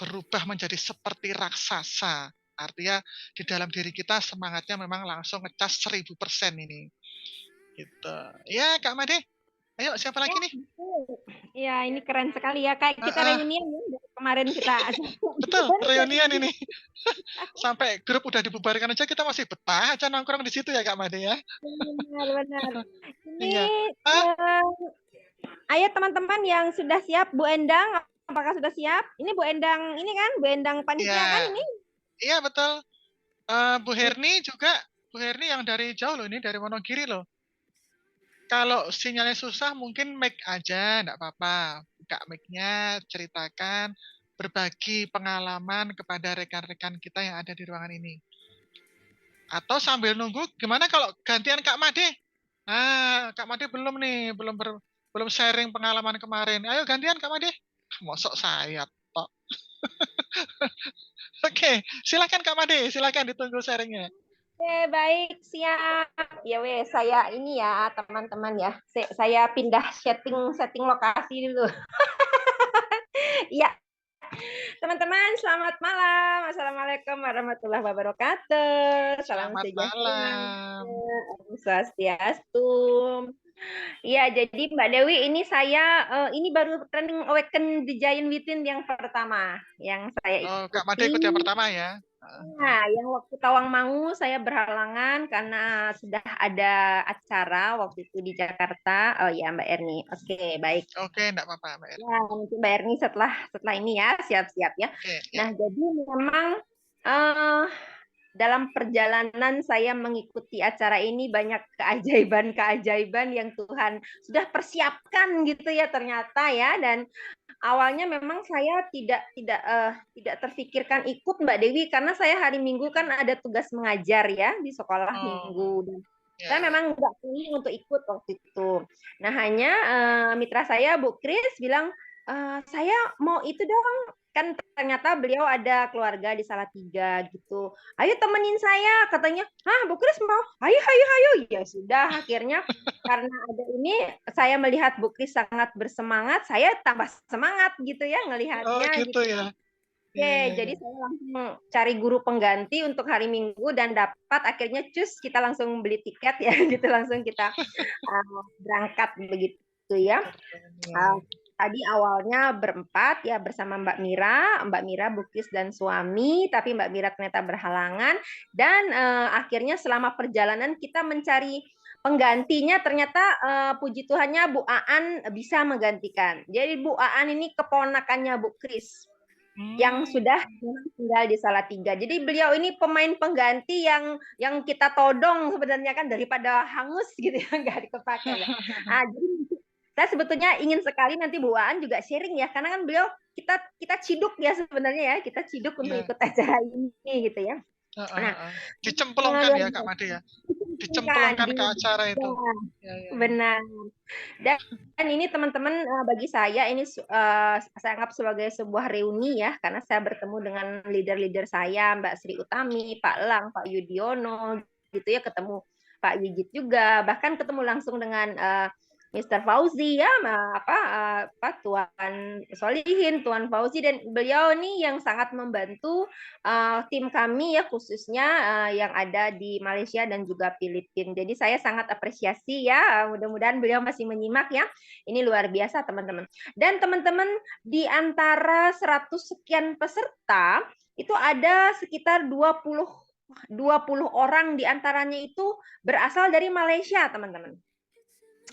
berubah menjadi seperti raksasa. Artinya di dalam diri kita semangatnya memang langsung ngecas 1000% ini. Gitu. Ya Kak Made, ayo siapa lagi nih? Ya ini keren sekali ya, kayak kita reunian ya, kemarin kita. Betul, reunian ini. Sampai grup udah dibubarkan aja kita masih betah aja nongkrong di situ ya Kak Made ya. Benar. Ini ayo teman-teman yang sudah siap, Bu Endang, apakah sudah siap? Ini Bu Endang ini kan, Bu Endang panitia kan ini? Iya betul. Bu Herni juga, Bu Herni yang dari jauh loh ini, dari Wonogiri loh. Kalau sinyalnya susah mungkin mic aja, enggak apa-apa. Buka mic-nya, ceritakan, berbagi pengalaman kepada rekan-rekan kita yang ada di ruangan ini. Atau sambil nunggu, gimana kalau gantian Kak Made? Nah, Kak Made belum nih, belum sharing pengalaman kemarin. Ayo gantian Kak Made. Mosok saya tok. Oke, silakan Kak Made, silakan ditunggu sharingnya. Oke, baik, siap. Ya wes, saya ini ya, teman-teman ya. Saya pindah setting lokasi dulu. Ya, teman-teman, selamat malam. Assalamualaikum warahmatullahi wabarakatuh. Salam Selamat sejahtera. malam. Om Swastiastu. Iya, jadi Mbak Dewi, ini saya ini baru training Awaken the Giant Within yang pertama yang saya Oh, Kak Made ikut yang ikuti. pertama ya. Nah, yang waktu Tawangmangu saya berhalangan karena sudah ada acara waktu itu di Jakarta. Oh ya, Mbak Erni. Oke, baik. Oke, enggak apa-apa, Mbak Erni. Ya, nanti Mbak Erni setelah ini ya, siap-siap ya. Oke, ya. Nah, jadi memang dalam perjalanan saya mengikuti acara ini banyak keajaiban-keajaiban yang Tuhan sudah persiapkan gitu ya ternyata ya, dan awalnya memang saya tidak terfikirkan ikut Mbak Dewi karena saya hari Minggu kan ada tugas mengajar ya di sekolah Minggu, dan saya memang nggak pilih untuk ikut waktu itu. Nah, hanya mitra saya Bu Kris bilang, saya mau itu dong, kan ternyata beliau ada keluarga di Salatiga gitu. Ayo temenin saya, katanya. Hah, Bu Kris mau? Ayo, ayo, ayo. Ya sudah, akhirnya karena ada ini, saya melihat Bu Kris sangat bersemangat, saya tambah semangat gitu ya Oh, ngelihatnya gitu gitu. ya. Oke, jadi saya langsung cari guru pengganti untuk hari Minggu dan dapat akhirnya cus kita langsung beli tiket ya gitu, langsung kita berangkat begitu ya. Tadi awalnya berempat ya bersama Mbak Mira, Bukis dan suami, tapi Mbak Mira ternyata berhalangan dan akhirnya selama perjalanan kita mencari penggantinya, ternyata puji Tuhannya Bu Aan bisa menggantikan. Jadi Bu Aan ini keponakannya Bu Kris yang sudah tinggal di Salatiga. Jadi beliau ini pemain pengganti yang kita todong sebenarnya kan daripada hangus gitu ya, nggak dipakai ya. Jadi saya sebetulnya ingin sekali nanti Bu Aan juga sharing ya, karena kan beliau kita ciduk ya sebenarnya ya, kita ciduk untuk ikut acara ini gitu ya. Nah, dicemplungkan ya Kak Made ya, dicemplungkan ke acara itu. Benar. Dan ini teman-teman, bagi saya ini saya anggap sebagai sebuah reuni ya, karena saya bertemu dengan leader-leader saya, Mbak Sri Utami, Pak Lang, Pak Yudiono, gitu ya, ketemu Pak Yigit juga, bahkan ketemu langsung dengan Mr. Fauzi ya, Tuan Solihin, Tuan Fauzi, dan beliau ini yang sangat membantu tim kami ya, khususnya yang ada di Malaysia dan juga Filipina. Jadi saya sangat apresiasi ya, mudah-mudahan beliau masih menyimak ya. Ini luar biasa teman-teman. Dan teman-teman, di antara 100 sekian peserta itu ada sekitar 20 orang diantaranya itu berasal dari Malaysia, teman-teman.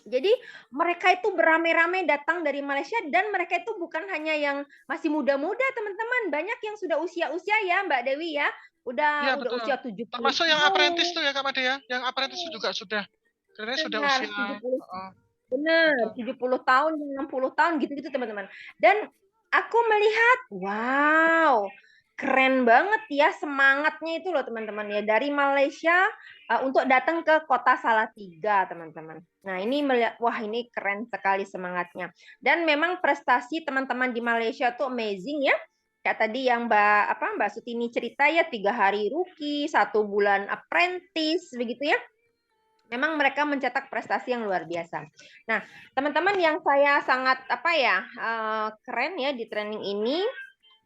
Jadi mereka itu beramai-ramai datang dari Malaysia, dan mereka itu bukan hanya yang masih muda-muda, teman-teman. Banyak yang sudah usia-usia ya, Mbak Dewi ya. Udah usia 70. Termasuk yang apprentice tuh ya Kak Made ya. Yang apprentice juga sudah. Karena sudah usia 70. Benar, 70 tahun, 60 tahun gitu-gitu teman-teman. Dan aku melihat, wow, keren banget ya semangatnya itu loh teman-teman ya, dari Malaysia untuk datang ke kota Salatiga teman-teman. Nah ini wah ini keren sekali semangatnya. Dan memang prestasi teman-teman di Malaysia tuh amazing ya. Kayak tadi yang Mbak Sutini cerita ya, 3 hari rookie, 1 bulan apprentice begitu ya. Memang mereka mencetak prestasi yang luar biasa. Nah teman-teman yang saya sangat keren ya di training ini,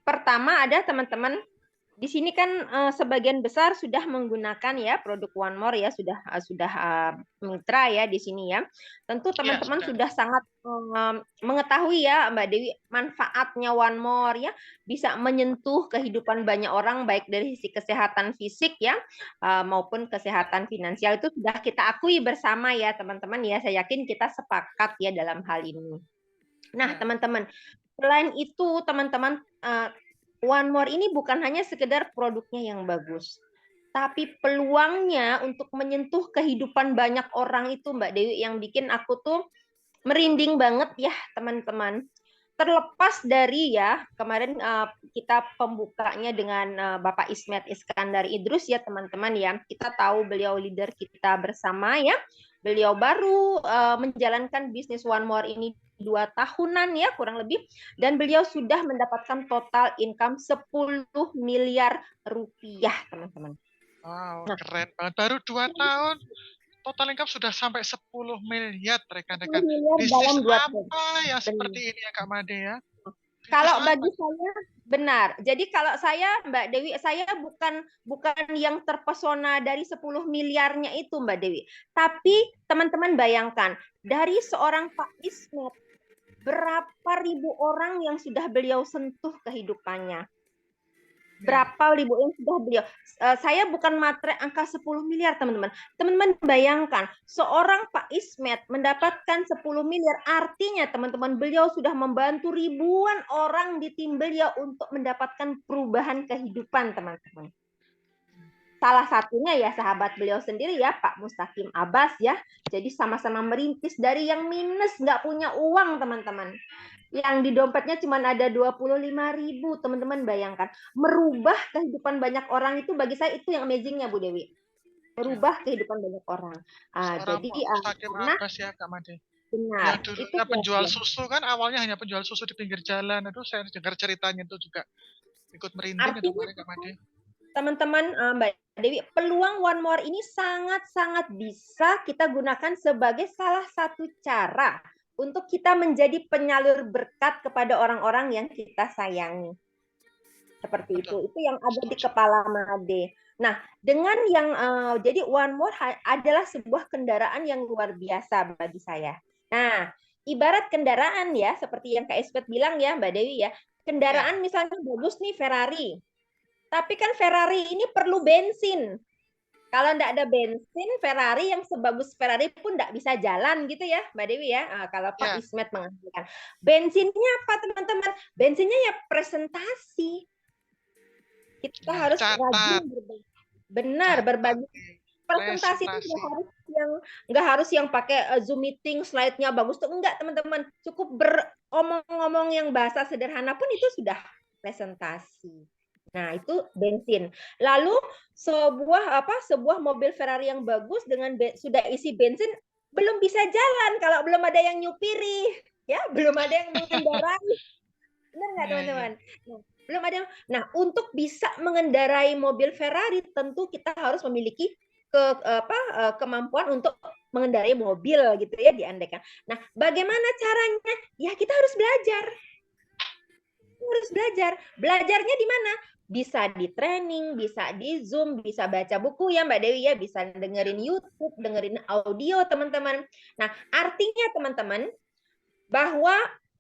pertama ada teman-teman di sini kan sebagian besar sudah menggunakan ya produk One More ya, sudah mitra ya di sini ya. Tentu teman-teman sudah sangat mengetahui ya Mbak Dewi manfaatnya One More ya, bisa menyentuh kehidupan banyak orang baik dari sisi kesehatan fisik ya maupun kesehatan finansial, itu sudah kita akui bersama ya teman-teman ya. Saya yakin kita sepakat ya dalam hal ini. Nah teman-teman, selain itu teman-teman, One More ini bukan hanya sekedar produknya yang bagus, tapi peluangnya untuk menyentuh kehidupan banyak orang itu Mbak Dewi yang bikin aku tuh merinding banget ya teman-teman. Terlepas dari ya kemarin kita pembukanya dengan Bapak Ismet Iskandar Idrus ya teman-teman ya. Kita tahu beliau leader kita bersama ya. Beliau baru menjalankan bisnis One More ini 2 tahunan ya kurang lebih, dan beliau sudah mendapatkan total income 10 miliar rupiah teman-teman. Wow, Nah, keren banget. Baru 2 tahun, total income sudah sampai 10 miliar, 10 rekan-rekan. miliar Bisnis dalam 2 tahun. apa ya Benar. seperti ini ya Kak Made ya? Bisnis Kalau apa? bagi saya benar. Jadi kalau saya Mbak Dewi, saya bukan yang terpesona dari 10 miliarnya itu Mbak Dewi. Tapi teman-teman bayangkan, dari seorang Pak Ismet, berapa ribu orang yang sudah beliau sentuh kehidupannya. Berapa ribu yang sudah beliau. Saya bukan matre angka 10 miliar teman-teman. Teman-teman bayangkan, seorang Pak Ismet mendapatkan 10 miliar, artinya teman-teman beliau sudah membantu ribuan orang di tim beliau untuk mendapatkan perubahan kehidupan teman-teman. Salah satunya ya sahabat beliau sendiri ya Pak Mustaqim Abbas ya. Jadi sama-sama merintis dari yang minus, nggak punya uang teman-teman. Yang di dompetnya cuma ada 25.000, teman-teman bayangkan. Merubah kehidupan banyak orang itu bagi saya itu yang amazingnya Bu Dewi. Merubah kehidupan banyak orang. Seorang Jadi Pak Mustaqim karena Abbas ya Kak Made. benar. Yang Itu dulunya penjual ya. susu kan, awalnya hanya penjual susu di pinggir jalan. Aduh, saya dengar ceritanya itu juga ikut merinding itu kemarin Kak Made. Teman-teman Mbak Dewi, peluang One More ini sangat-sangat bisa kita gunakan sebagai salah satu cara untuk kita menjadi penyalur berkat kepada orang-orang yang kita sayangi. Seperti Betul. itu yang ada di kepala Made. Nah, dengan yang jadi One More adalah sebuah kendaraan yang luar biasa bagi saya. Nah, ibarat kendaraan ya, seperti yang Kak Espet bilang ya Mbak Dewi ya, kendaraan misalnya bagus nih Ferrari. Tapi kan Ferrari ini perlu bensin. Kalau enggak ada bensin, Ferrari yang sebagus Ferrari pun enggak bisa jalan gitu ya, Mbak Dewi ya. Kalau Pak Ismet mengatakan. Bensinnya apa teman-teman? Bensinnya ya presentasi. Kita harus rajin berbagi. Benar, berbagi. Presentasi itu enggak harus yang pakai Zoom meeting, slide-nya bagus tuh enggak, teman-teman. Cukup beromong-ngomong yang bahasa sederhana pun itu sudah presentasi. Nah, itu bensin. Lalu sebuah mobil Ferrari yang bagus dengan sudah isi bensin belum bisa jalan kalau belum ada yang nyupiri, ya, belum ada yang mengendarai. Benar nggak, teman-teman? Nah, belum ada. Nah, untuk bisa mengendarai mobil Ferrari tentu kita harus memiliki kemampuan untuk mengendarai mobil gitu ya, diandaikan. Nah, bagaimana caranya? Ya, kita harus belajar. Belajarnya di mana? Bisa di training, bisa di Zoom, bisa baca buku ya Mbak Dewi ya, bisa dengerin YouTube, dengerin audio teman-teman. Nah, artinya teman-teman bahwa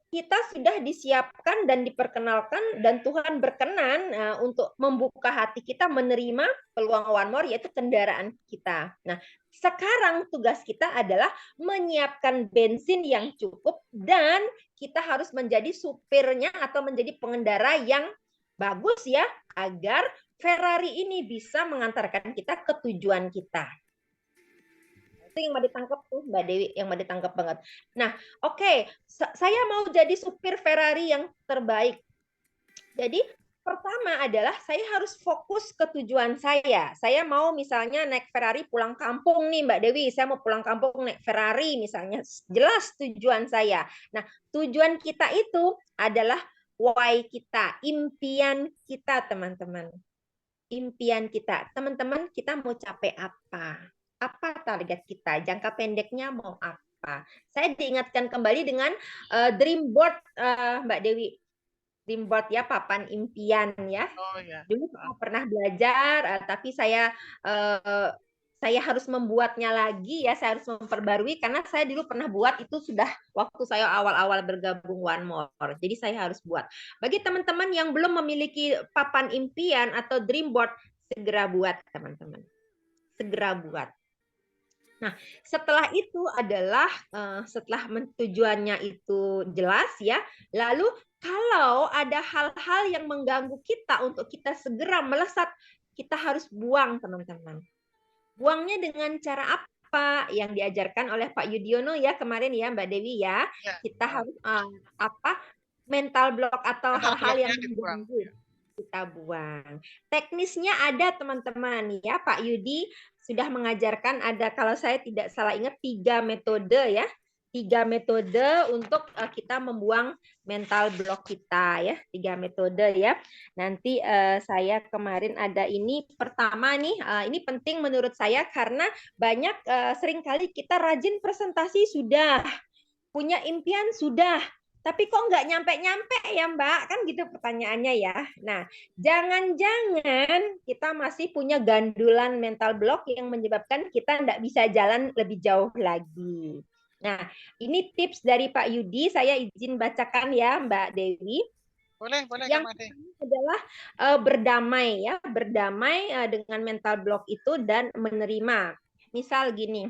kita sudah disiapkan dan diperkenalkan dan Tuhan berkenan untuk membuka hati kita menerima peluang One More, yaitu kendaraan kita. Nah, sekarang tugas kita adalah menyiapkan bensin yang cukup dan kita harus menjadi supirnya atau menjadi pengendara yang bagus ya, agar Ferrari ini bisa mengantarkan kita ke tujuan kita. Itu yang mau ditangkap tuh Mbak Dewi, yang mau ditangkap banget. Nah, oke, saya mau jadi supir Ferrari yang terbaik. Jadi pertama adalah saya harus fokus ke tujuan saya. Saya mau misalnya naik Ferrari pulang kampung nih Mbak Dewi, saya mau pulang kampung naik Ferrari misalnya. Jelas tujuan saya. Nah, tujuan kita itu adalah why kita, impian kita teman-teman. Impian kita. Teman-teman, kita mau capai apa? Apa target kita? Jangka pendeknya mau apa? Saya diingatkan kembali dengan dream board Mbak Dewi. Dream board ya, papan impian ya. Oh, ya. Dulu saya pernah belajar, tapi saya harus membuatnya lagi ya, saya harus memperbarui karena saya dulu pernah buat itu sudah waktu saya awal-awal bergabung One More. Jadi saya harus buat. Bagi teman-teman yang belum memiliki papan impian atau dream board, segera buat teman-teman. Segera buat. Nah, setelah itu adalah setelah tujuannya itu jelas ya, lalu kalau ada hal-hal yang mengganggu kita untuk kita segera melesat kita harus buang, teman-teman. Buangnya dengan cara apa? Yang diajarkan oleh Pak Yudiono ya kemarin ya, Mbak Dewi ya. Ya. Kita harus mental block atau Mental hal-hal yang blocknya dibuang. mengganggu. Kita buang. Teknisnya ada teman-teman ya, Pak Yudi sudah mengajarkan ada, kalau saya tidak salah ingat, 3 metode ya. 3 metode untuk kita membuang mental block kita ya. 3 metode ya. Nanti saya kemarin ada ini pertama nih, ini penting menurut saya karena banyak seringkali kita rajin presentasi sudah, punya impian sudah, tapi kok nggak nyampe-nyampe ya Mbak? Kan gitu pertanyaannya ya. Nah, jangan-jangan kita masih punya gandulan mental block yang menyebabkan kita nggak bisa jalan lebih jauh lagi. Nah, ini tips dari Pak Yudi, saya izin bacakan ya Mbak Dewi. Boleh Yang Kak Made. adalah berdamai ya, berdamai dengan mental block itu dan menerima. Misal gini,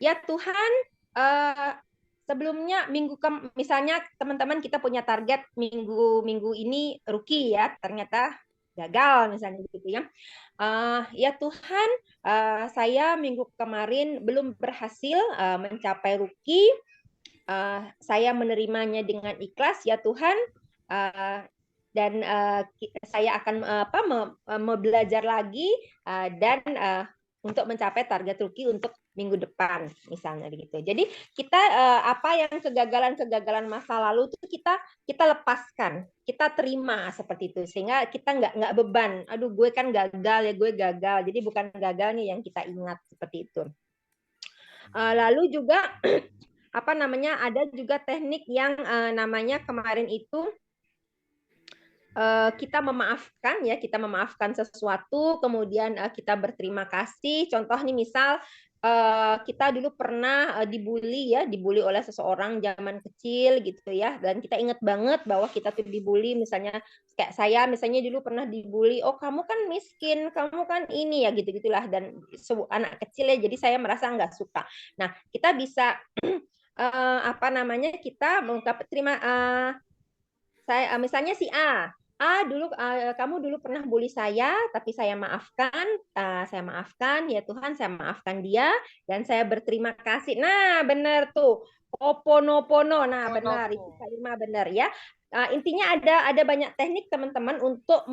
ya Tuhan, sebelumnya misalnya teman-teman kita punya target minggu ini rookie ya, ternyata gagal misalnya gitu ya. Ya Tuhan, saya minggu kemarin belum berhasil mencapai rookie. Saya menerimanya dengan ikhlas ya Tuhan. Dan saya akan belajar lagi dan untuk mencapai target rookie untuk minggu depan misalnya gitu. Jadi kita apa yang kegagalan masa lalu itu kita lepaskan, kita terima seperti itu sehingga kita nggak beban. Aduh gue kan gagal ya, gue gagal. Jadi bukan gagalnya yang kita ingat seperti itu. Lalu juga ada juga teknik yang namanya kemarin itu kita memaafkan ya, kita memaafkan sesuatu, kemudian kita berterima kasih. Contoh nih misal kita dulu pernah dibully oleh seseorang zaman kecil gitu ya, dan kita ingat banget bahwa kita tuh dibully, misalnya kayak saya misalnya dulu pernah dibully, oh kamu kan miskin, kamu kan ini ya gitu-gitulah, dan anak kecil ya, jadi saya merasa nggak suka. Nah kita bisa kita mengungkap terima saya misalnya si dulu kamu dulu pernah bully saya, tapi saya maafkan ya Tuhan, saya maafkan dia dan saya berterima kasih. Nah benar tuh, Ho'oponopono. Nah benar itu Kak Irma, benar ya. Intinya ada banyak teknik teman-teman untuk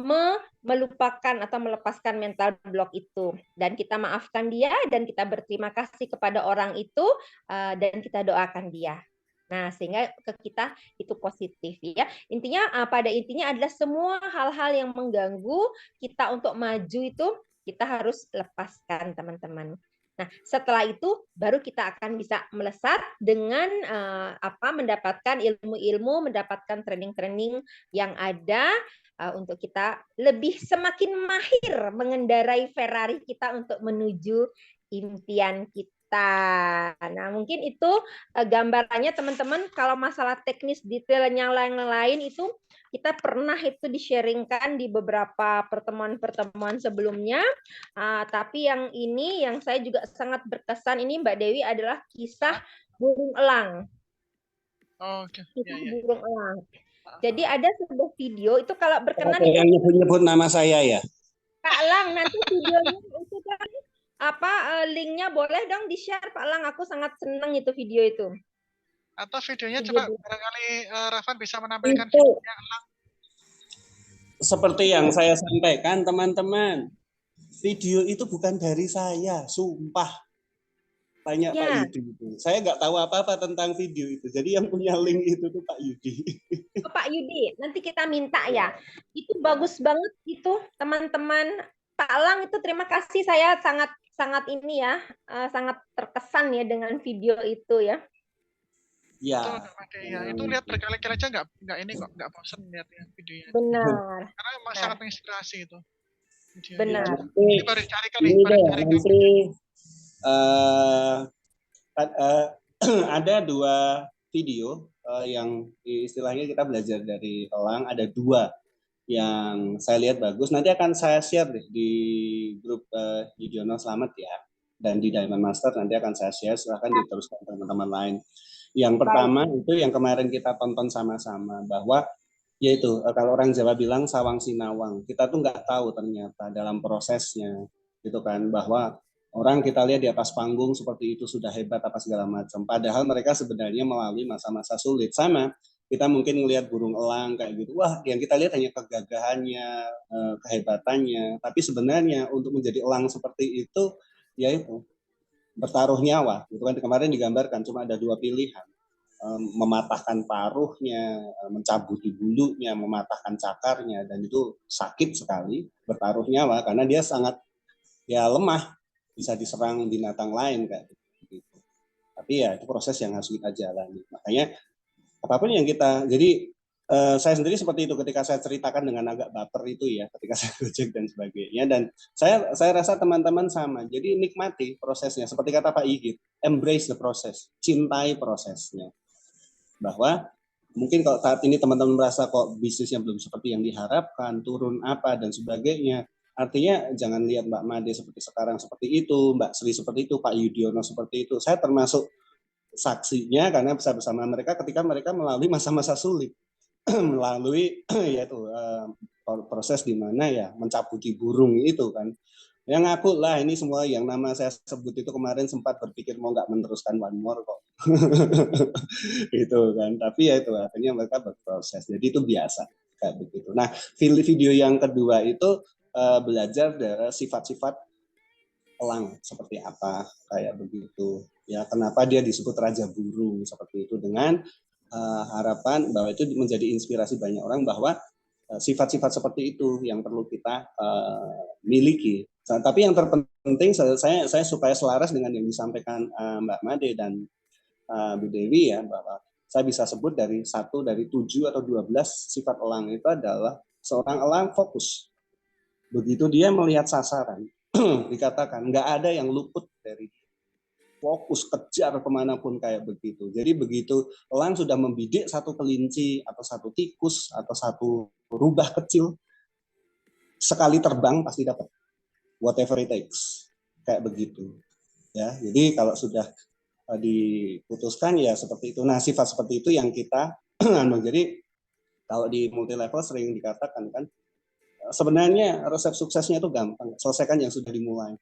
melupakan atau melepaskan mental block itu, dan kita maafkan dia dan kita berterima kasih kepada orang itu dan kita doakan dia. Nah, sehingga ke kita itu positif ya. Intinya pada intinya adalah semua hal-hal yang mengganggu kita untuk maju itu kita harus lepaskan, teman-teman. Nah, setelah itu baru kita akan bisa melesat dengan mendapatkan ilmu-ilmu, mendapatkan training-training yang ada untuk kita lebih semakin mahir mengendarai Ferrari kita untuk menuju impian kita. Nah, mungkin itu gambarannya teman-teman. Kalau masalah teknis detailnya yang lain itu kita pernah itu di-sharingkan di beberapa pertemuan-pertemuan sebelumnya. Tapi yang ini yang saya juga sangat berkesan ini Mbak Dewi adalah kisah burung elang. Oke. Kisah burung elang. Jadi ada sebuah video itu kalau berkenan yang nyebut-nyebut nama saya ya. Kak Lang, nanti videonya itu kan linknya boleh dong di-share Pak Lang, aku sangat senang itu video itu. Atau videonya coba barangkali Rafan bisa menampilkan videonya Lang. Seperti yang saya sampaikan teman-teman, video itu bukan dari saya, sumpah. Tanya Pak Yudi itu. Saya nggak tahu apa-apa tentang video itu. Jadi yang punya link itu tuh Pak Yudi. Pak Yudi, nanti kita minta ya. Itu bagus banget itu teman-teman. Pak Lang itu terima kasih, saya sangat ini ya, sangat terkesan ya dengan video itu ya. Ya. Itu lihat berkali-kali aja nggak ini kok, nggak bosan lihat ya videonya. Benar. Karena memang sangat menginspirasi itu. Benar. Ini baru dicarikan nih, ada 2 video yang istilahnya kita belajar dari Elang, ada 2 yang saya lihat bagus. Nanti akan saya share deh di grup Yudiono Selamat ya, dan di Diamond Master nanti akan saya share, silahkan diteruskan teman-teman lain. Yang pertama itu yang kemarin kita tonton sama-sama, bahwa yaitu kalau orang Jawa bilang sawang sinawang. Kita tuh nggak tahu ternyata dalam prosesnya, gitu kan, bahwa orang kita lihat di atas panggung seperti itu sudah hebat apa segala macam. Padahal mereka sebenarnya melalui masa-masa sulit. Sama, kita mungkin melihat burung elang kayak gitu. Wah, yang kita lihat hanya kegagahannya, kehebatannya. Tapi sebenarnya untuk menjadi elang seperti itu, yaitu bertaruh nyawa. Gitu kan, kemarin digambarkan cuma ada 2 pilihan. Mematahkan paruhnya, mencabuti bulunya, mematahkan cakarnya, dan itu sakit sekali, bertaruh nyawa karena dia sangat ya lemah, bisa diserang binatang lain kayak gitu. Tapi ya itu proses yang harus kita jalani. Makanya apapun yang kita, jadi saya sendiri seperti itu ketika saya ceritakan dengan agak baper itu ya, ketika saya Gojek dan sebagainya, dan saya rasa teman-teman sama. Jadi nikmati prosesnya, seperti kata Pak Igit, embrace the process, cintai prosesnya. Bahwa mungkin kalau saat ini teman-teman merasa kok bisnisnya belum seperti yang diharapkan, turun apa dan sebagainya, artinya jangan lihat Mbak Made seperti sekarang seperti itu, Mbak Sri seperti itu, Pak Yudiono seperti itu. Saya termasuk saksinya karena bersama mereka ketika mereka melalui masa-masa sulit, melalui yaitu proses di mana ya mencabuti burung itu kan. Yang ngaku lah ini semua yang nama saya sebut itu kemarin sempat berpikir mau nggak meneruskan One More kok. Gitu kan. Tapi ya itu akhirnya mereka berproses. Jadi itu biasa kayak begitu. Nah, video yang kedua itu belajar dari sifat-sifat elang seperti apa kayak begitu. Ya, kenapa dia disebut raja burung seperti itu, dengan harapan bahwa itu menjadi inspirasi banyak orang bahwa sifat-sifat seperti itu yang perlu kita miliki. Tapi yang terpenting saya supaya selaras dengan yang disampaikan Mbak Made dan Bu Dewi ya, bahwa saya bisa sebut dari 1 dari 7 atau 12 sifat elang itu adalah seorang elang fokus. Begitu dia melihat sasaran, dikatakan nggak ada yang luput dari fokus, kejar kemanapun kayak begitu. Jadi begitu elang sudah membidik satu kelinci atau satu tikus atau satu rubah kecil, sekali terbang pasti dapat, whatever it takes, kayak begitu. Ya, jadi kalau sudah diputuskan ya seperti itu. Nah, sifat seperti itu yang kita jadi kalau di multi level sering dikatakan kan, sebenarnya resep suksesnya itu gampang, selesaikan yang sudah dimulai.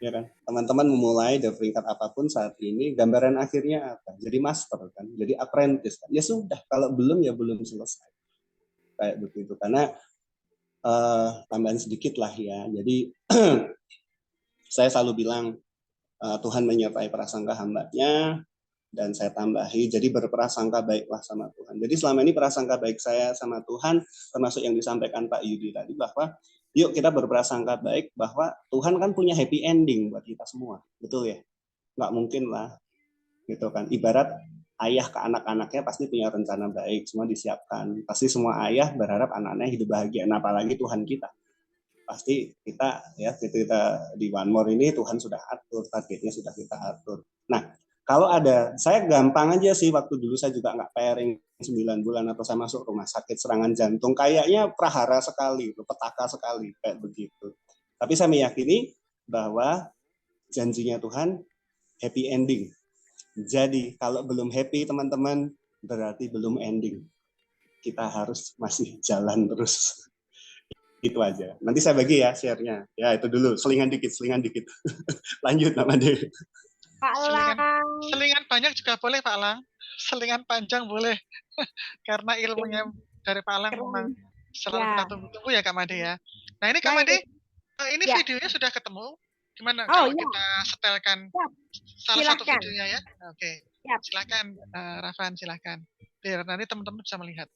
Ya kan, teman-teman memulai dari peringkat apapun saat ini, gambaran akhirnya apa? Jadi master kan, jadi apprentice kan. Ya sudah, kalau belum ya belum selesai. Kayak begitu. Karena tambahan sedikit lah ya. Jadi saya selalu bilang Tuhan menyertai prasangka hambanya, dan saya tambahi, jadi berprasangka baiklah sama Tuhan. Jadi selama ini prasangka baik saya sama Tuhan, termasuk yang disampaikan Pak Yudi tadi, bahwa yuk kita berprasangka baik bahwa Tuhan kan punya happy ending buat kita semua, betul ya? Nggak mungkin lah, gitu kan. Ibarat ayah ke anak-anaknya pasti punya rencana baik, semua disiapkan. Pasti semua ayah berharap anaknya hidup bahagia, nah, apalagi Tuhan kita. Pasti kita ya, kita di One More ini Tuhan sudah atur, targetnya sudah kita atur. Nah, kalau ada, saya gampang aja sih, waktu dulu saya juga nggak pairing 9 bulan atau saya masuk rumah sakit serangan jantung, kayaknya prahara sekali, petaka sekali kayak begitu. Tapi saya meyakini bahwa janjinya Tuhan happy ending. Jadi kalau belum happy teman-teman, berarti belum ending. Kita harus masih jalan terus. Itu aja. Nanti saya bagi ya share-nya. Ya itu dulu, selingan dikit. Lanjut Mbak Made. Pak Lang. Selingan banyak juga boleh Pak Lang. Selingan panjang boleh. Karena ilmunya dari Pak Lang memang selalu kita tunggu-tunggu ya Kak Made ya. Nah ini Kak Made, ini videonya sudah ketemu. Gimana kalau kita setelkan salah satu videonya ya? Oke. Silakan Rafan, silakan. Biar nanti teman-teman bisa melihat.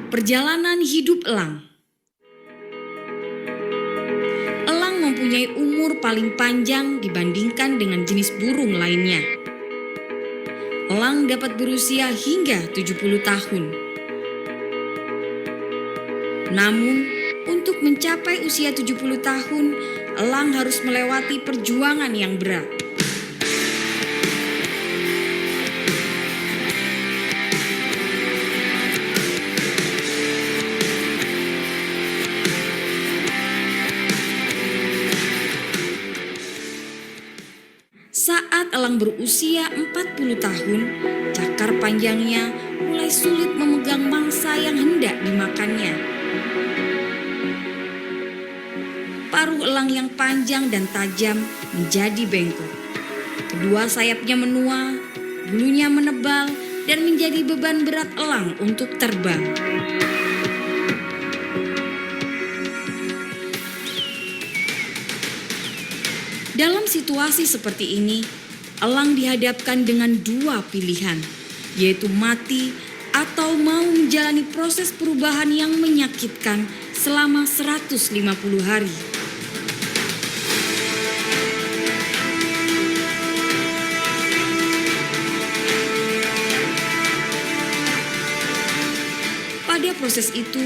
Perjalanan hidup elang. Elang mempunyai umur paling panjang dibandingkan dengan jenis burung lainnya. Elang dapat berusia hingga 70 tahun. Namun, untuk mencapai usia 70 tahun, elang harus melewati perjuangan yang berat. Elang berusia 40 tahun, cakar panjangnya mulai sulit memegang mangsa yang hendak dimakannya. Paruh elang yang panjang dan tajam menjadi bengkok. Kedua sayapnya menua, bulunya menebal, dan menjadi beban berat elang untuk terbang. Dalam situasi seperti ini, elang dihadapkan dengan dua pilihan, yaitu mati atau mau menjalani proses perubahan yang menyakitkan selama 150 hari. Pada proses itu,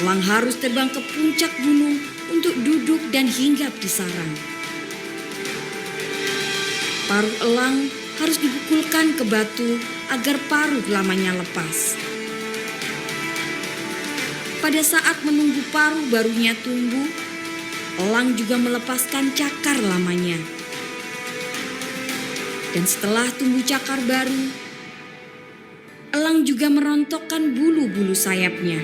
elang harus terbang ke puncak gunung untuk duduk dan hinggap di sarang. Paruh elang harus dipukulkan ke batu agar paruh lamanya lepas. Pada saat menunggu paruh barunya tumbuh, elang juga melepaskan cakar lamanya. Dan setelah tumbuh cakar baru, elang juga merontokkan bulu-bulu sayapnya.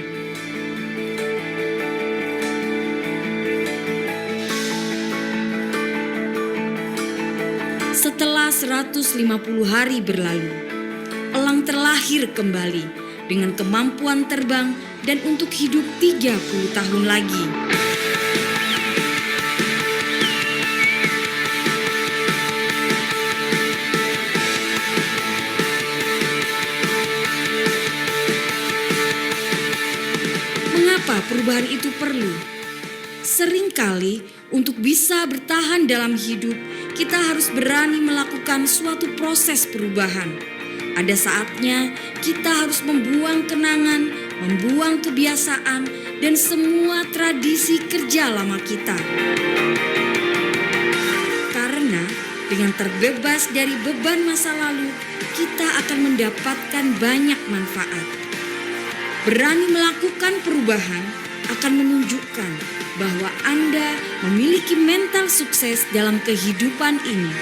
Setelah 150 hari berlalu, elang terlahir kembali dengan kemampuan terbang dan untuk hidup 30 tahun lagi. Mengapa perubahan itu perlu? Seringkali untuk bisa bertahan dalam hidup, kita harus berani melakukan suatu proses perubahan. Ada saatnya kita harus membuang kenangan, membuang kebiasaan, dan semua tradisi kerja lama kita. Karena dengan terbebas dari beban masa lalu, kita akan mendapatkan banyak manfaat. Berani melakukan perubahan akan menunjukkan bahwa Anda memiliki mental sukses dalam kehidupan ini.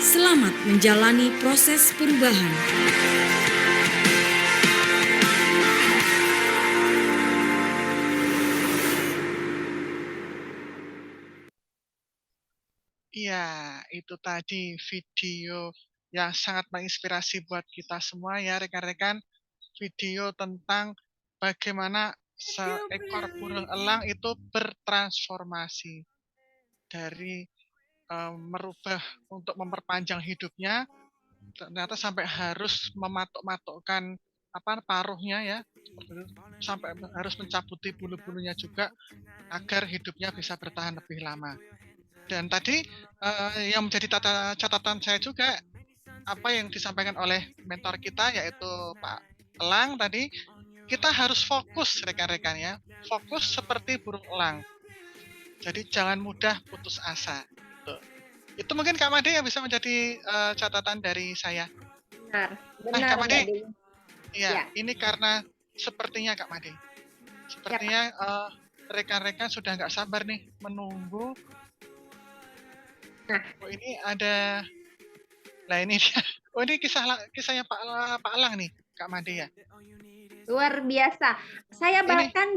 Selamat menjalani proses perubahan. Iya, itu tadi video yang sangat menginspirasi buat kita semua ya rekan-rekan. Video tentang bagaimana seekor burung elang itu bertransformasi dari merubah untuk memperpanjang hidupnya, ternyata sampai harus mematok-matokkan paruhnya ya, sampai harus mencabuti bulu-bulunya juga agar hidupnya bisa bertahan lebih lama. Dan tadi yang menjadi catatan saya juga apa yang disampaikan oleh mentor kita yaitu Pak Elang tadi, kita harus fokus rekan-rekan ya, fokus seperti burung elang. Jadi jangan mudah putus asa. Itu mungkin Kak Made yang bisa menjadi catatan dari saya. Benar, Kak Made, Mbak Dewi. ya, ini karena sepertinya Kak Made, sepertinya rekan-rekan sudah nggak sabar nih menunggu. Nah, ini ada, nah ini dia. Oh ini kisahnya Pak Elang nih, Kak Made ya. Luar biasa. Saya bahkan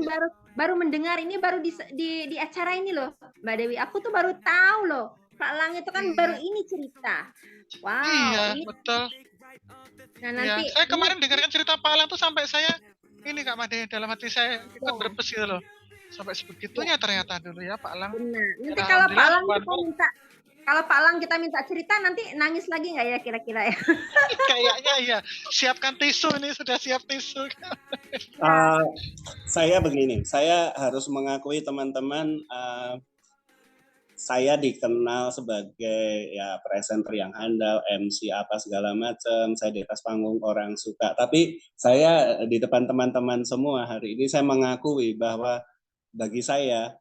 baru mendengar ini baru di acara ini loh, Mbak Dewi. Aku tuh baru tahu loh. Pak Elang itu kan baru ini cerita. Wow. Iya, betul. Nah, nanti saya kemarin dengarkan cerita Pak Elang tuh sampai saya ini Kak Made, dalam hati saya ikut berbes gitu loh. Sampai sebegitunya ternyata dulu ya Pak Elang. Benar. Nanti kalau Pak Elang kita minta cerita nanti nangis lagi nggak ya kira-kira ya? Kayaknya iya. Siapkan tisu, ini sudah siap tisu. Saya begini, saya harus mengakui teman-teman, saya dikenal sebagai ya presenter yang handal, MC apa segala macam, saya di atas panggung orang suka. Tapi saya di depan teman-teman semua hari ini saya mengakui bahwa bagi saya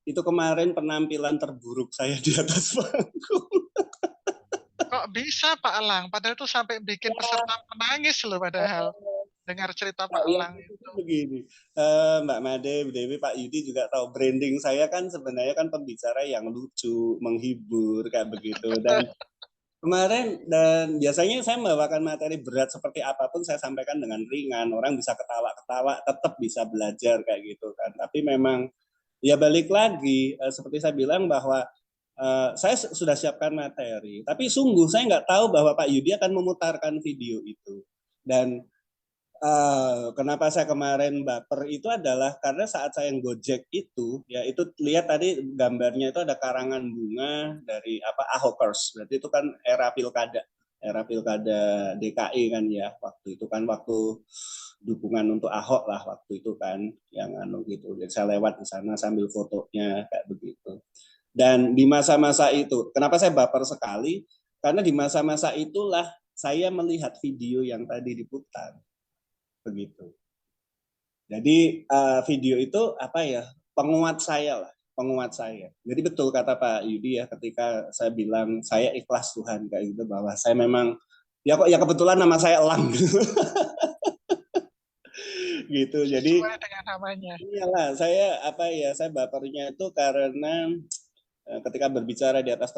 itu kemarin penampilan terburuk saya di atas panggung. Kok bisa Pak Elang? Padahal itu sampai bikin peserta menangis loh padahal. dengar cerita Pak Ya, Elang itu. begini, Mbak Made, Bu Dewi, Pak Yudi juga tahu branding saya kan sebenarnya kan pembicara yang lucu, menghibur kayak begitu. Dan kemarin dan biasanya saya membawakan materi berat seperti apapun saya sampaikan dengan ringan, orang bisa ketawa-ketawa, tetap bisa belajar kayak gitu kan. Tapi memang ya balik lagi seperti saya bilang bahwa saya sudah siapkan materi, tapi sungguh saya nggak tahu bahwa Pak Yudi akan memutarkan video itu. Dan kenapa saya kemarin baper itu adalah karena saat saya Gojek itu, ya itu lihat tadi gambarnya itu ada karangan bunga dari apa Ahokers, berarti itu kan era pilkada DKI kan ya, waktu itu kan waktu dukungan untuk Ahok lah waktu itu kan, yang anu gitu. Jadi saya lewat di sana sambil fotonya kayak begitu. Dan di masa-masa itu, kenapa saya baper sekali? Karena di masa-masa itulah saya melihat video yang tadi diputar. Begitu. Jadi video itu apa ya, penguat saya lah, penguat saya. Jadi betul kata Pak Yudi ya, ketika saya bilang saya ikhlas Tuhan kayak gitu, bahwa saya memang ya kok ya kebetulan nama saya Elang gitu. Gitu. Jadi Sesuai dengan namanya. iyalah saya apa ya, saya bapernya itu karena ketika berbicara di atas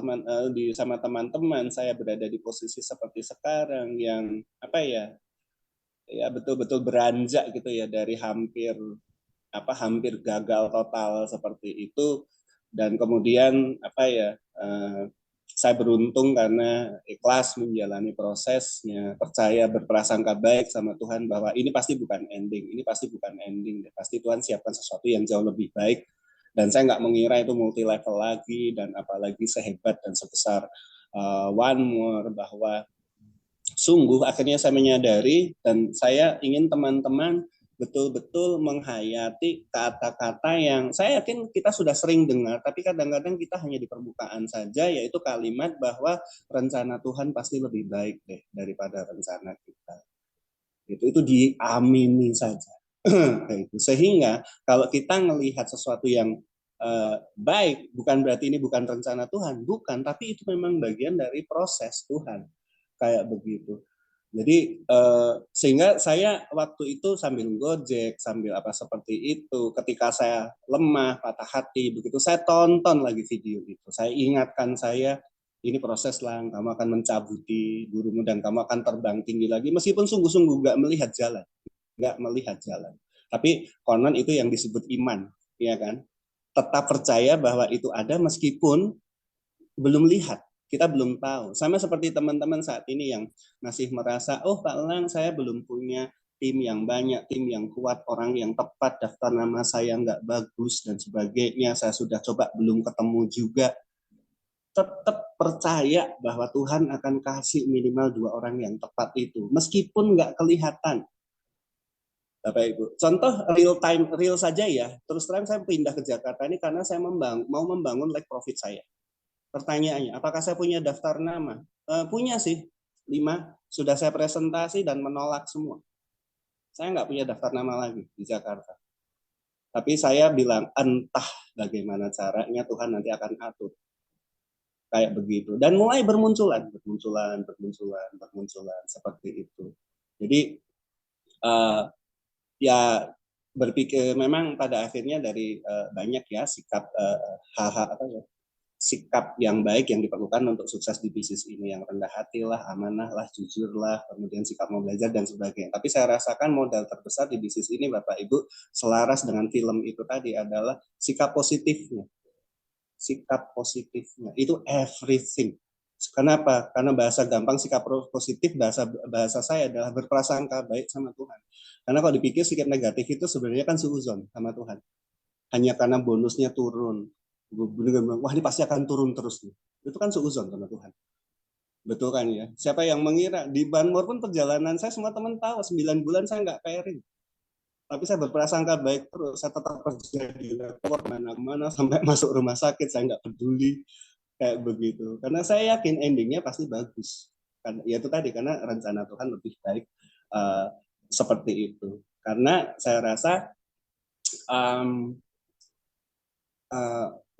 sama teman-teman, saya berada di posisi seperti sekarang yang apa ya betul-betul beranjak gitu ya, dari hampir gagal total seperti itu, dan kemudian saya beruntung karena ikhlas menjalani prosesnya, percaya, berprasangka baik sama Tuhan bahwa ini pasti bukan ending, pasti Tuhan siapkan sesuatu yang jauh lebih baik, dan saya nggak mengira itu multi level lagi dan apalagi sehebat dan sebesar One More, bahwa sungguh akhirnya saya menyadari dan saya ingin teman-teman betul-betul menghayati kata-kata yang saya yakin kita sudah sering dengar, tapi kadang-kadang kita hanya di permukaan saja, yaitu kalimat bahwa rencana Tuhan pasti lebih baik deh daripada rencana kita. Itu diamini saja. Sehingga kalau kita melihat sesuatu yang baik, bukan berarti ini bukan rencana Tuhan, bukan, tapi itu memang bagian dari proses Tuhan. Kayak begitu. Jadi sehingga saya waktu itu sambil Gojek, sambil apa seperti itu, ketika saya lemah, patah hati, begitu saya tonton lagi video itu. Saya ingatkan ini proses lah, kamu akan mencabuti gurumu dan kamu akan terbang tinggi lagi, meskipun sungguh-sungguh nggak melihat jalan. Tapi konon itu yang disebut iman, ya kan? Tetap percaya bahwa itu ada meskipun belum lihat. Kita belum tahu. Sama seperti teman-teman saat ini yang masih merasa, oh Pak Elang, saya belum punya tim yang banyak, tim yang kuat, orang yang tepat, daftar nama saya nggak bagus, dan sebagainya. Saya sudah coba, belum ketemu juga. Tetap percaya bahwa Tuhan akan kasih minimal 2 orang yang tepat itu. Meskipun nggak kelihatan. Bapak Ibu. Contoh real saja ya. Terus terang saya pindah ke Jakarta ini karena saya mau membangun like profit saya. Pertanyaannya, apakah saya punya daftar nama? Punya sih, 5. Sudah saya presentasi dan menolak semua. Saya nggak punya daftar nama lagi di Jakarta. Tapi saya bilang, entah bagaimana caranya Tuhan nanti akan atur. Kayak begitu. Dan mulai bermunculan seperti itu. Jadi, ya berpikir memang pada akhirnya dari banyak ya sikap sikap yang baik yang diperlukan untuk sukses di bisnis ini, yang rendah hati lah, amanah lah, jujur lah, kemudian sikap mau belajar dan sebagainya. Tapi saya rasakan modal terbesar di bisnis ini, Bapak Ibu, selaras dengan film itu tadi adalah sikap positifnya. Sikap positifnya itu everything. Kenapa? Karena bahasa gampang sikap positif, bahasa saya adalah berprasangka baik sama Tuhan. Karena kalau dipikir sikap negatif itu sebenarnya kan suuzon sama Tuhan. Hanya karena bonusnya turun. Wah ini pasti akan turun terus nih. Itu kan suuzon sama Tuhan. Betul kan ya? Siapa yang mengira? Di Banmor pun perjalanan saya semua teman tahu 9 bulan saya nggak pairing. Tapi saya berprasangka baik terus. Saya tetap kerja di laptop mana-mana sampai masuk rumah sakit saya nggak peduli kayak begitu. Karena saya yakin endingnya pasti bagus. Ya itu tadi karena rencana Tuhan lebih baik seperti itu. Karena saya rasa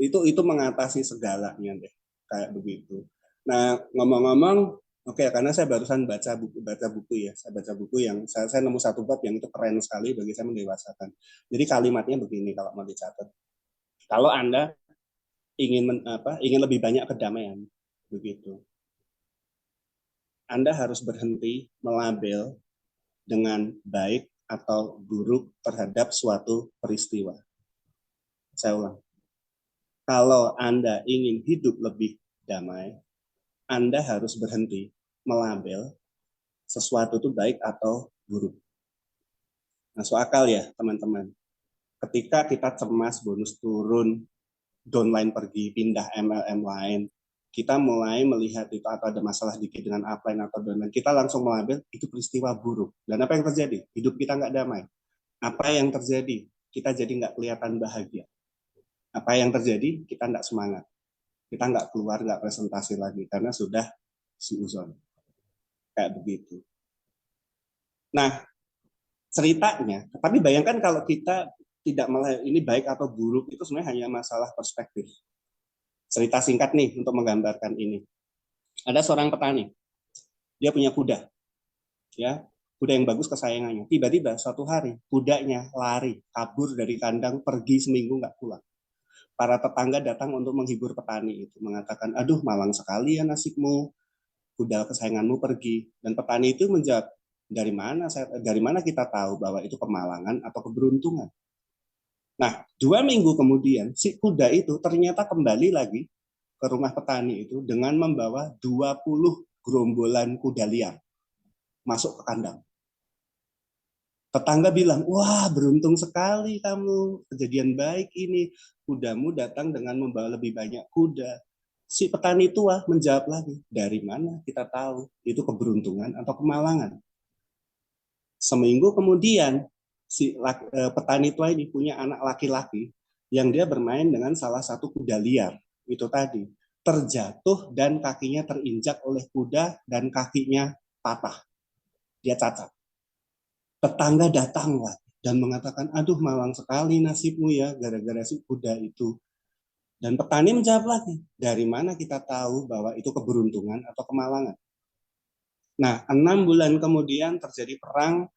itu mengatasi segalanya deh kayak begitu. Nah ngomong-ngomong Oke, karena saya barusan baca buku ya. Saya baca buku yang saya nemu satu bab yang itu keren sekali bagi saya mendewasakan. Jadi kalimatnya begini kalau mau dicatat. Kalau Anda ingin lebih banyak kedamaian, begitu. Anda harus berhenti melabel dengan baik atau buruk terhadap suatu peristiwa. Saya ulang. Kalau Anda ingin hidup lebih damai, Anda harus berhenti melabel sesuatu itu baik atau buruk. Masuk akal ya, teman-teman. Ketika kita cemas, bonus turun, downline pergi, pindah MLM lain, kita mulai melihat itu atau ada masalah dikit dengan upline atau downline, kita langsung melabel itu peristiwa buruk. Dan apa yang terjadi? Hidup kita nggak damai. Apa yang terjadi? Kita jadi nggak kelihatan bahagia. Apa yang terjadi? Kita nggak semangat. Kita nggak keluar, nggak presentasi lagi karena sudah suuzon. Kayak begitu. Nah, ceritanya, tapi bayangkan kalau kita tidak melihat ini baik atau buruk, itu sebenarnya hanya masalah perspektif. Cerita singkat nih untuk menggambarkan ini. Ada seorang petani, dia punya kuda, ya, kuda yang bagus kesayangannya. Tiba-tiba suatu hari kudanya lari, kabur dari kandang, pergi seminggu nggak pulang. Para tetangga datang untuk menghibur petani itu, mengatakan, aduh malang sekali ya nasibmu, kuda kesayanganmu pergi. Dan petani itu menjawab, dari mana kita tahu bahwa itu kemalangan atau keberuntungan? Nah, 2 minggu kemudian si kuda itu ternyata kembali lagi ke rumah petani itu dengan membawa 20 gerombolan kuda liar masuk ke kandang. Tetangga bilang, wah beruntung sekali kamu, kejadian baik ini. Kudamu datang dengan membawa lebih banyak kuda. Si petani tua menjawab lagi, dari mana kita tahu itu keberuntungan atau kemalangan? Seminggu kemudian, si petani tua ini punya anak laki-laki yang dia bermain dengan salah satu kuda liar. Itu tadi, terjatuh dan kakinya terinjak oleh kuda dan kakinya patah. Dia cacat. Tetangga datanglah dan mengatakan, aduh malang sekali nasibmu ya, gara-gara si kuda itu. Dan petani menjawab lagi, dari mana kita tahu bahwa itu keberuntungan atau kemalangan? Nah, 6 bulan kemudian terjadi perang,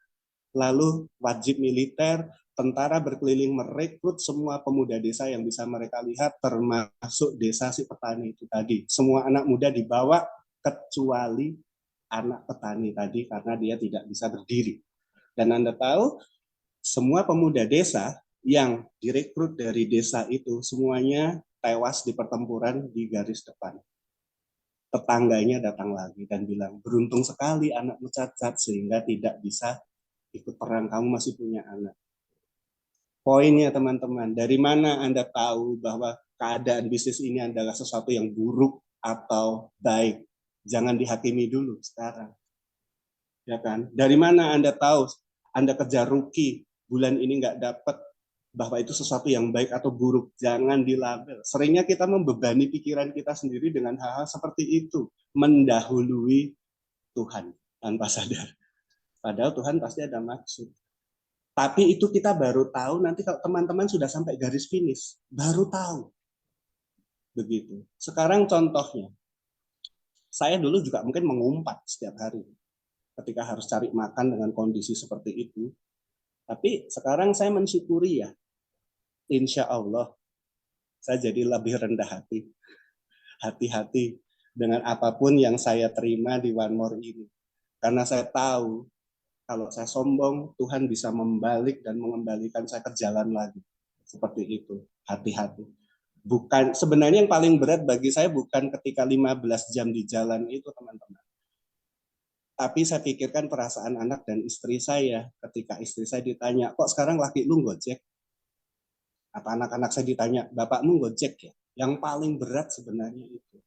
lalu wajib militer, tentara berkeliling merekrut semua pemuda desa yang bisa mereka lihat, termasuk desa si petani itu tadi. Semua anak muda dibawa, kecuali anak petani tadi, karena dia tidak bisa berdiri. Dan Anda tahu, semua pemuda desa yang direkrut dari desa itu semuanya tewas di pertempuran di garis depan. Tetangganya datang lagi dan bilang, beruntung sekali anakmu cacat sehingga tidak bisa ikut perang, kamu masih punya anak. Poinnya teman-teman, dari mana Anda tahu bahwa keadaan bisnis ini adalah sesuatu yang buruk atau baik? Jangan dihakimi dulu sekarang. Ya kan? Dari mana Anda tahu Anda kerja rugi, bulan ini nggak dapat, bahwa itu sesuatu yang baik atau buruk? Jangan dilabel. Seringnya kita membebani pikiran kita sendiri dengan hal-hal seperti itu, mendahului Tuhan tanpa sadar. Padahal Tuhan pasti ada maksud. Tapi itu kita baru tahu nanti kalau teman-teman sudah sampai garis finish, baru tahu. Begitu. Sekarang contohnya, saya dulu juga mungkin mengumpat setiap hari ketika harus cari makan dengan kondisi seperti itu. Tapi sekarang saya mensyukuri ya, insya Allah saya jadi lebih rendah hati. Hati-hati dengan apapun yang saya terima di One More ini. Karena saya tahu kalau saya sombong, Tuhan bisa membalik dan mengembalikan saya ke jalan lagi. Seperti itu, hati-hati. Bukan, sebenarnya yang paling berat bagi saya bukan ketika 15 jam di jalan itu, teman-teman. Tapi saya pikirkan perasaan anak dan istri saya ketika istri saya ditanya, kok sekarang laki lu Gojek? Apa anak-anak saya ditanya, bapakmu Gojek ya? Yang paling berat sebenarnya itu.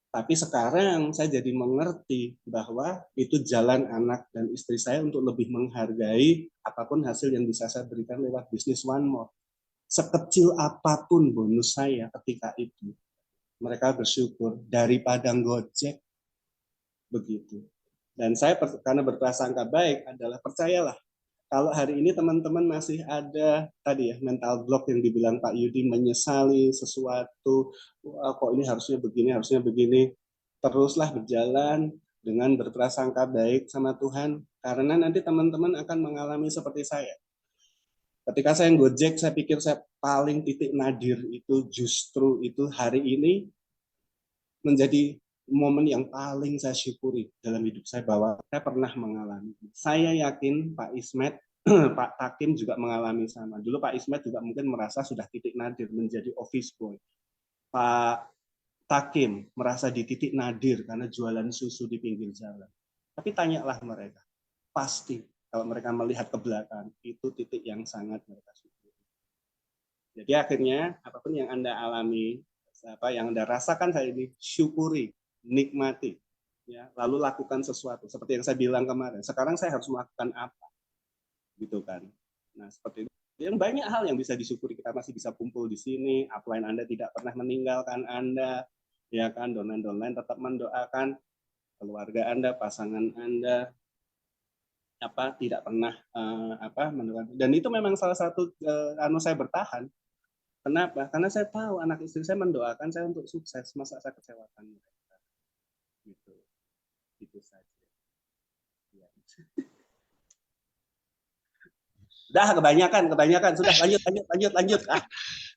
Tapi sekarang saya jadi mengerti bahwa itu jalan anak dan istri saya untuk lebih menghargai apapun hasil yang bisa saya berikan lewat bisnis One More. Sekecil apapun bonus saya ketika itu, mereka bersyukur daripada Gojek. Begitu. Dan saya karena berprasangka baik adalah percayalah, kalau hari ini teman-teman masih ada tadi ya mental block yang dibilang Pak Yudi, menyesali sesuatu, kok ini harusnya begini, teruslah berjalan dengan berprasangka baik sama Tuhan, karena nanti teman-teman akan mengalami seperti saya. Ketika saya Gojek, saya pikir saya paling titik nadir itu justru itu hari ini menjadi momen yang paling saya syukuri dalam hidup saya, bahwa saya pernah mengalami. Saya yakin Pak Ismet, Pak Takim juga mengalami sama. Dulu Pak Ismet juga mungkin merasa sudah titik nadir menjadi office boy. Pak Takim merasa di titik nadir karena jualan susu di pinggir jalan. Tapi tanyalah mereka, pasti kalau mereka melihat ke belakang, itu titik yang sangat mereka syukuri. Jadi akhirnya apapun yang Anda alami, apa yang Anda rasakan hari ini, syukuri, nikmati, ya, lalu lakukan sesuatu. Seperti yang saya bilang kemarin, sekarang saya harus melakukan apa, gitu kan. Nah, seperti itu. Yang banyak hal yang bisa disyukuri, kita masih bisa kumpul di sini, upline Anda tidak pernah meninggalkan Anda, ya kan, downline tetap mendoakan keluarga Anda, pasangan Anda, tidak pernah mendoakan. Dan itu memang salah satu saya bertahan. Kenapa? Karena saya tahu anak istri saya mendoakan saya untuk sukses, masa saya kecewakan mereka. Gitu. Itu saja. Ya. Udah kebanyakan. Sudah lanjut.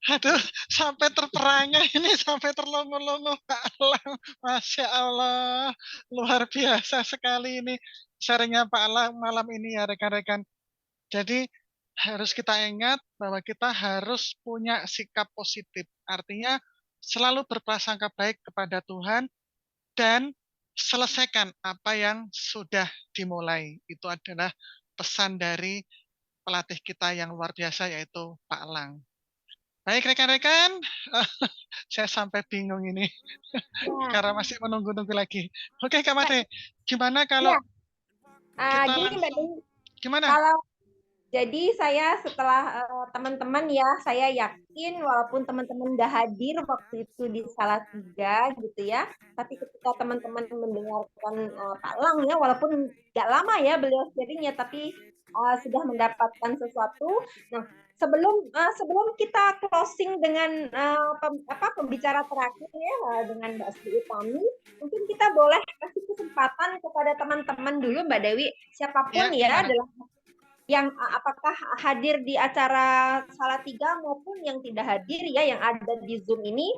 Aduh, sampai terperangah ini, sampai terlongo-longo Pak Alang. Masya Allah, luar biasa sekali ini sharingnya Pak Alang malam ini ya rekan-rekan. Jadi harus kita ingat bahwa kita harus punya sikap positif. Artinya selalu berprasangka baik kepada Tuhan dan selesaikan apa yang sudah dimulai. Itu adalah pesan dari pelatih kita yang luar biasa yaitu Pak Alang. Baik rekan-rekan, saya sampai bingung ini karena masih menunggu-nunggu lagi. Oke Kak Made, gimana kalau kita gini Mbak langsung, Dewi, gimana? Jadi saya setelah teman-teman ya, saya yakin walaupun teman-teman nggak hadir waktu itu di Salatiga gitu ya, tapi ketika teman-teman mendengarkan Pak Lang ya, walaupun nggak lama ya beliau sharingnya, tapi sudah mendapatkan sesuatu. Nah, sebelum kita closing dengan pembicara terakhir ya dengan Mbak Sri Utami, mungkin kita boleh kasih kesempatan kepada teman-teman dulu Mbak Dewi, siapapun ya dalam yang apakah hadir di acara Salatiga maupun yang tidak hadir ya yang ada di Zoom ini,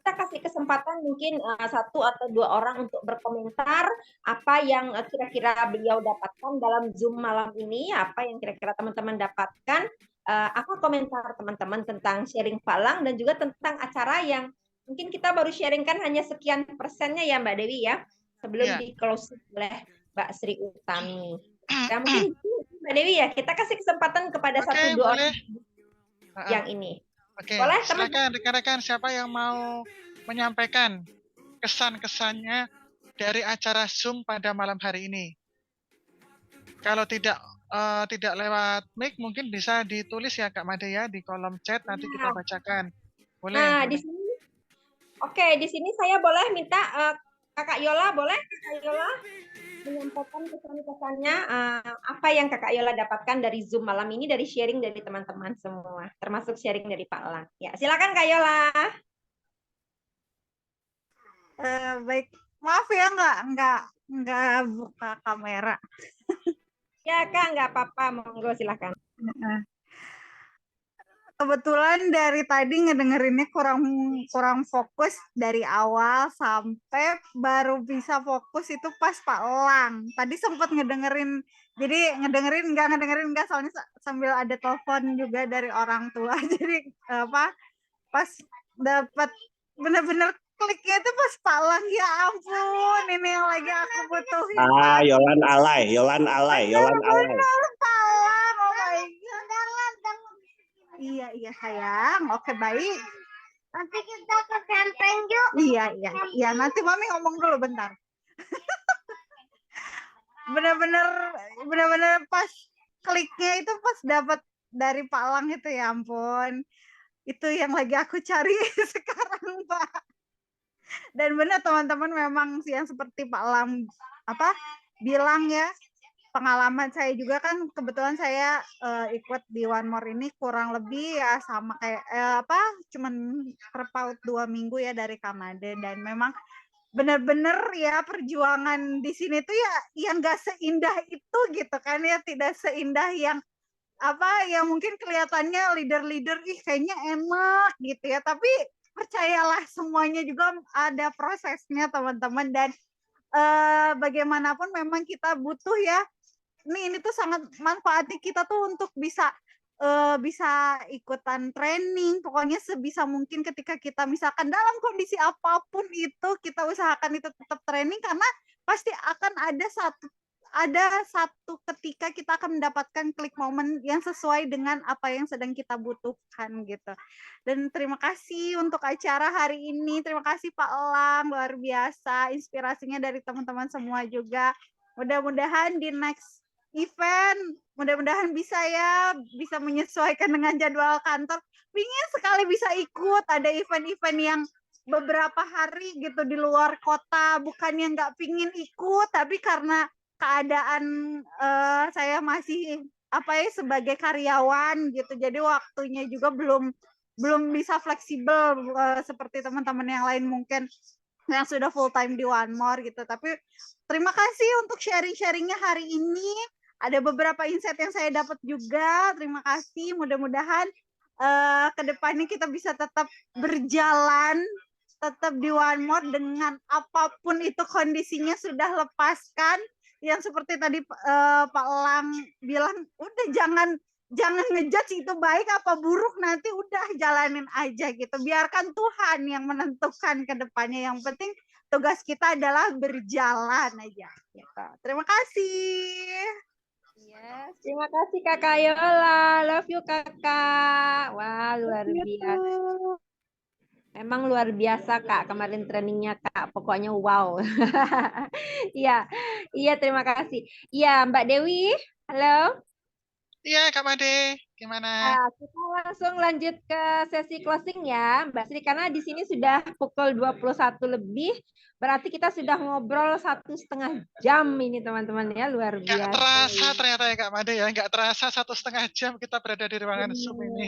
kita kasih kesempatan mungkin 1 atau 2 orang untuk berkomentar apa yang kira-kira beliau dapatkan dalam Zoom malam ini, apa yang kira-kira teman-teman dapatkan, apa komentar teman-teman tentang sharing Pak Lang dan juga tentang acara yang mungkin kita baru sharingkan hanya sekian persennya ya Mbak Dewi ya, sebelum di closing oleh Mbak Sri Utami. Nah, mungkin Mbak Dewi ya, kita kasih kesempatan kepada 1-2 orang yang ini. Oke, boleh silakan rekan-rekan siapa yang mau menyampaikan kesan-kesannya dari acara Zoom pada malam hari ini. Kalau tidak lewat mic mungkin bisa ditulis ya Kak Made ya di kolom chat, nanti kita bacakan. Boleh. Nah, di sini di sini saya boleh minta Kakak Yola, boleh Kakak Yola menyampaikan kesan-kesannya apa yang Kakak Yola dapatkan dari Zoom malam ini, dari sharing dari teman-teman semua, termasuk sharing dari Pak Lang. Ya, silakan Kak Yola. Baik, maaf ya nggak buka kamera. Ya Kak, nggak apa-apa, monggo silakan. Kebetulan dari tadi ngedengerinnya kurang fokus dari awal sampai baru bisa fokus itu pas Pak Lang. Tadi sempat ngedengerin, jadi nggak ngedengerin soalnya sambil ada telepon juga dari orang tua. Jadi pas dapat bener-bener kliknya itu pas Pak Lang, ya ampun, ini yang lagi aku butuhin. Yolan alay. Bener Pak Lang, oh my God. Iya sayang, oke baik. Nanti kita ke camping yuk. Iya nanti mami ngomong dulu bentar. bener-bener pas kliknya itu pas dapat dari Pak Lang itu, ya ampun. Itu yang lagi aku cari sekarang Pak. Dan benar teman-teman, memang yang seperti Pak Lang bilang ya, pengalaman saya juga kan kebetulan saya ikut di One More ini kurang lebih ya sama kayak cuman terpaut 2 minggu ya dari Kamade, dan memang benar-benar ya perjuangan di sini tuh ya yang nggak seindah itu gitu kan ya, tidak seindah yang yang mungkin kelihatannya leader-leader kayaknya enak gitu ya, tapi percayalah semuanya juga ada prosesnya teman-teman, dan bagaimanapun memang kita butuh ya, ini tuh sangat manfaatnya kita tuh untuk bisa ikutan training, pokoknya sebisa mungkin ketika kita misalkan dalam kondisi apapun itu kita usahakan itu tetap training, karena pasti akan ada satu ketika kita akan mendapatkan klik momen yang sesuai dengan apa yang sedang kita butuhkan gitu. Dan terima kasih untuk acara hari ini, terima kasih Pak Elang, luar biasa inspirasinya dari teman-teman semua juga. Mudah-mudahan di next event, mudah-mudahan bisa menyesuaikan dengan jadwal kantor. Pingin sekali bisa ikut, ada event-event yang beberapa hari gitu di luar kota, bukannya nggak pingin ikut, tapi karena keadaan saya masih sebagai karyawan gitu, jadi waktunya juga belum bisa fleksibel seperti teman-teman yang lain mungkin yang sudah full time di One More gitu. Tapi terima kasih untuk sharing-sharingnya hari ini. Ada beberapa insight yang saya dapat juga. Terima kasih. Mudah-mudahan ke depannya kita bisa tetap berjalan, tetap di One More dengan apapun itu kondisinya, sudah lepaskan. Yang seperti tadi Pak Elang bilang, udah jangan ngejudge itu baik apa buruk, nanti udah jalanin aja gitu. Biarkan Tuhan yang menentukan ke depannya. Yang penting tugas kita adalah berjalan aja. Gitu. Terima kasih. Yes, terima kasih Kakak Yola. Love you Kakak. Wah, luar biasa. Memang luar biasa Kak, kemarin trainingnya Kak. Pokoknya wow. Iya, iya terima kasih. Iya, Mbak Dewi. Halo. Iya, Kak Made, gimana? Nah, kita langsung lanjut ke sesi closing ya, Mbak Sri, karena di sini sudah pukul 21 lebih, berarti kita sudah ngobrol 1,5 jam ini teman-teman ya, luar Nggak biasa. terasa ternyata ya Kak Made ya, nggak terasa 1,5 jam kita berada di ruangan Zoom ini.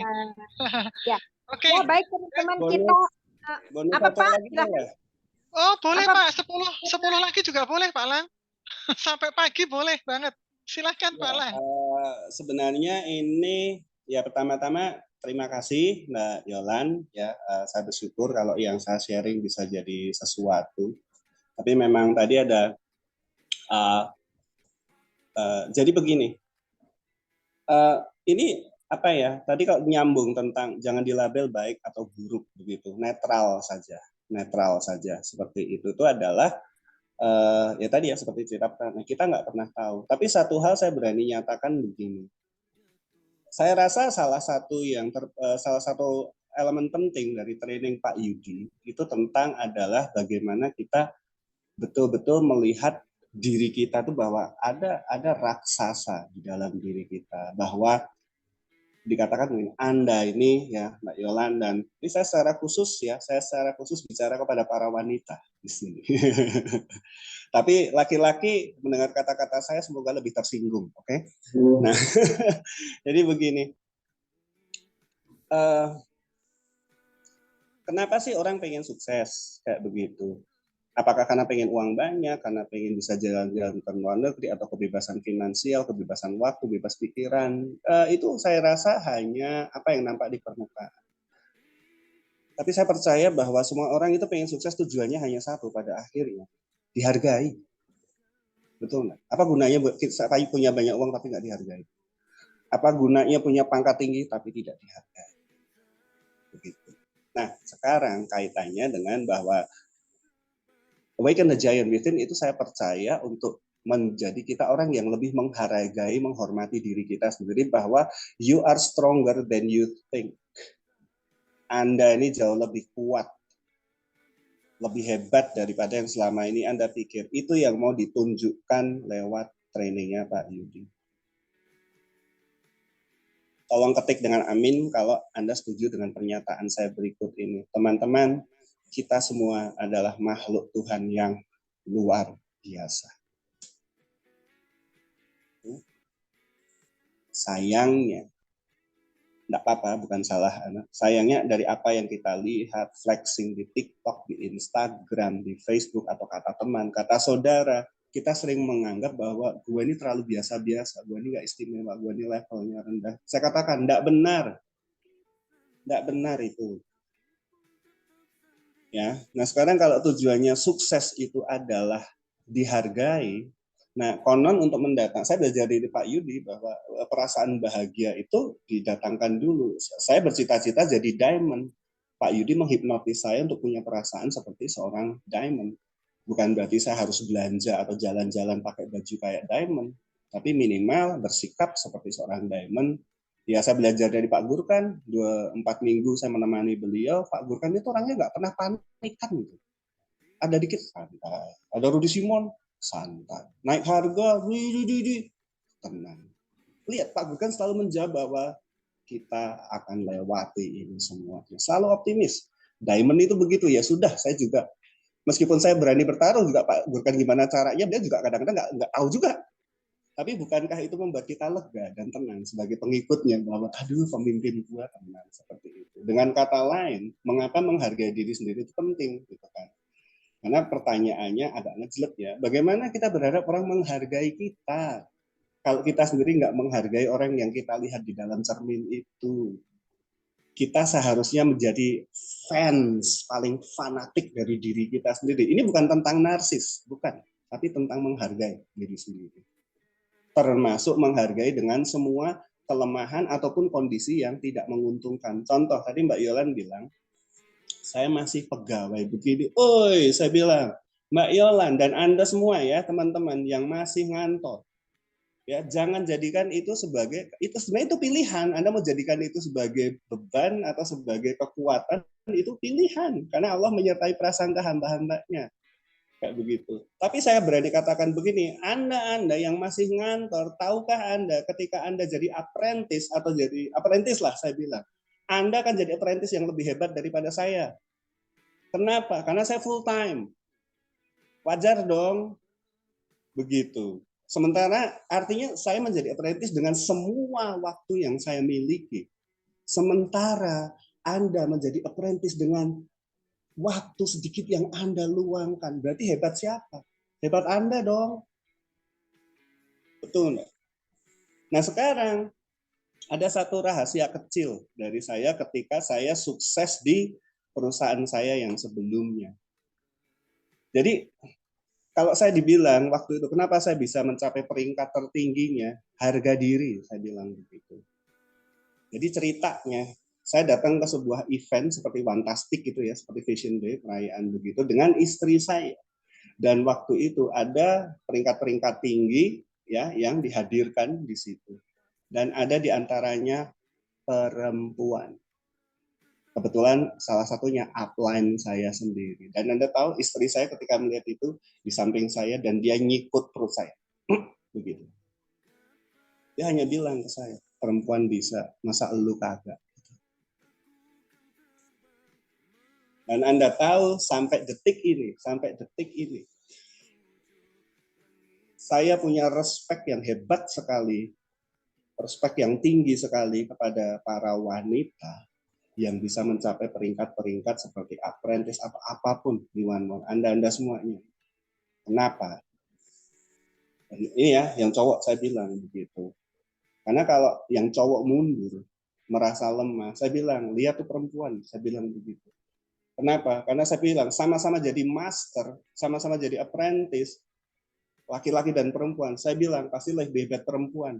Ya. Oke. Ya, baik teman-teman kita. Bonus Apa satu Pak? lagi Silakan. boleh? Oh boleh Apa? Pak, 10 lagi juga boleh Pak Lang. Sampai pagi boleh banget. Silakan Pak Lang. Sebenarnya ini ya pertama-tama terima kasih Mbak Yolan ya, saya bersyukur kalau yang saya sharing bisa jadi sesuatu. Tapi memang tadi ada jadi begini, ini apa ya, tadi kalau nyambung tentang jangan dilabel baik atau buruk begitu, netral saja seperti itu adalah ya tadi ya seperti cerita kita nggak pernah tahu. Tapi satu hal saya berani nyatakan begini, saya rasa salah satu elemen penting dari training Pak Yudi itu tentang adalah bagaimana kita betul-betul melihat diri kita tuh bahwa ada raksasa di dalam diri kita, bahwa dikatakan ini Anda ini ya Mbak Yolan, dan ini saya secara khusus bicara kepada para wanita di sini. Tapi laki-laki mendengar kata-kata saya semoga lebih tersinggung, oke? Nah, jadi begini, kenapa sih orang pengen sukses kayak begitu? Apakah karena pengen uang banyak, karena pengen bisa jalan-jalan ke luar negeri, atau kebebasan finansial, kebebasan waktu, bebas pikiran? Itu saya rasa hanya apa yang nampak di permukaan. Tapi saya percaya bahwa semua orang itu pengen sukses tujuannya hanya satu pada akhirnya, dihargai. Betul nggak? Apa gunanya kita punya banyak uang tapi nggak dihargai? Apa gunanya punya pangkat tinggi tapi tidak dihargai? Begitu. Nah, sekarang kaitannya dengan bahwa Awaken the Giant Within itu saya percaya untuk menjadi kita orang yang lebih menghargai, menghormati diri kita sendiri, bahwa you are stronger than you think. Anda ini jauh lebih kuat, lebih hebat daripada yang selama ini Anda pikir. Itu yang mau ditunjukkan lewat trainingnya Pak Yudi. Tolong ketik dengan amin kalau Anda setuju dengan pernyataan saya berikut ini. Teman-teman, kita semua adalah makhluk Tuhan yang luar biasa. Sayangnya, Enggak apa-apa, bukan salah. Sayangnya dari apa yang kita lihat, flexing di TikTok, di Instagram, di Facebook, atau kata teman, kata saudara, kita sering menganggap bahwa gue ini terlalu biasa-biasa, gue ini nggak istimewa, gue ini levelnya rendah. Saya katakan, enggak benar. Enggak benar itu. Ya, nah sekarang kalau tujuannya sukses itu adalah dihargai, nah konon untuk mendatang, saya belajar dari Pak Yudi bahwa perasaan bahagia itu didatangkan dulu. Saya bercita-cita jadi diamond. Pak Yudi menghipnotis saya untuk punya perasaan seperti seorang diamond. Bukan berarti saya harus belanja atau jalan-jalan pakai baju kayak diamond, tapi minimal bersikap seperti seorang diamond. Ya saya belajar dari Pak Gurkan, 4 minggu saya menemani beliau. Pak Gurkan itu orangnya nggak pernah panikan gitu. Ada dikit santai, ada Rudy Simon santai, naik harga, tenang. Lihat Pak Gurkan selalu menjawab bahwa kita akan lewati ini semua. Selalu optimis. Diamond itu begitu, ya sudah. Saya juga meskipun saya berani bertaruh juga Pak Gurkan gimana caranya, dia juga kadang-kadang nggak tahu juga. Tapi bukankah itu membuat kita lega dan tenang sebagai pengikutnya bahwa aduh pemimpin gua tenang seperti itu. Dengan kata lain, mengapa menghargai diri sendiri itu penting, gitu kan? Karena pertanyaannya agak ngejlek ya. Bagaimana kita berharap orang menghargai kita kalau kita sendiri nggak menghargai orang yang kita lihat di dalam cermin itu? Kita seharusnya menjadi fans paling fanatik dari diri kita sendiri. Ini bukan tentang narsis, bukan, tapi tentang menghargai diri sendiri. Termasuk menghargai dengan semua kelemahan ataupun kondisi yang tidak menguntungkan. Contoh, tadi Mbak Yolan bilang, saya masih pegawai begini. Oi, saya bilang, Mbak Yolan dan Anda semua ya, teman-teman yang masih ngantor, ya jangan jadikan itu sebagai, itu sebenarnya itu pilihan. Anda mau jadikan itu sebagai beban atau sebagai kekuatan, itu pilihan. Karena Allah menyertai prasangka hamba-hambanya. Kayak begitu. Tapi saya berani katakan begini, Anda yang masih ngantor, tahukah Anda ketika Anda jadi apprentice atau jadi apprentice lah saya bilang, Anda akan jadi apprentice yang lebih hebat daripada saya. Kenapa? Karena saya full time. Wajar dong. Begitu. Sementara artinya saya menjadi apprentice dengan semua waktu yang saya miliki. Sementara Anda menjadi apprentice dengan waktu sedikit yang Anda luangkan. Berarti hebat siapa? Hebat Anda dong. Betul nggak? Nah sekarang ada satu rahasia kecil dari saya ketika saya sukses di perusahaan saya yang sebelumnya. Jadi kalau saya dibilang waktu itu kenapa saya bisa mencapai peringkat tertingginya, harga diri, saya bilang begitu. Jadi ceritanya, saya datang ke sebuah event seperti Fantastic gitu ya, seperti Fashion Day, perayaan begitu, dengan istri saya. Dan waktu itu ada peringkat-peringkat tinggi ya yang dihadirkan di situ. Dan ada di antaranya perempuan. Kebetulan salah satunya upline saya sendiri. Dan Anda tahu istri saya ketika melihat itu di samping saya dan dia nyikut perut saya. Begitu. Dia hanya bilang ke saya, perempuan bisa, masa elu kagak. Dan Anda tahu sampai detik ini, saya punya respek yang hebat sekali, respek yang tinggi sekali kepada para wanita yang bisa mencapai peringkat-peringkat seperti apprentice atau apapun di OneMore. Anda semuanya. Kenapa? Dan ini ya, yang cowok saya bilang begitu. Karena kalau yang cowok mundur, merasa lemah, saya bilang, lihat tuh perempuan, saya bilang begitu. Kenapa? Karena saya bilang, sama-sama jadi master, sama-sama jadi apprentice, laki-laki dan perempuan, saya bilang, pasti lebih hebat perempuan.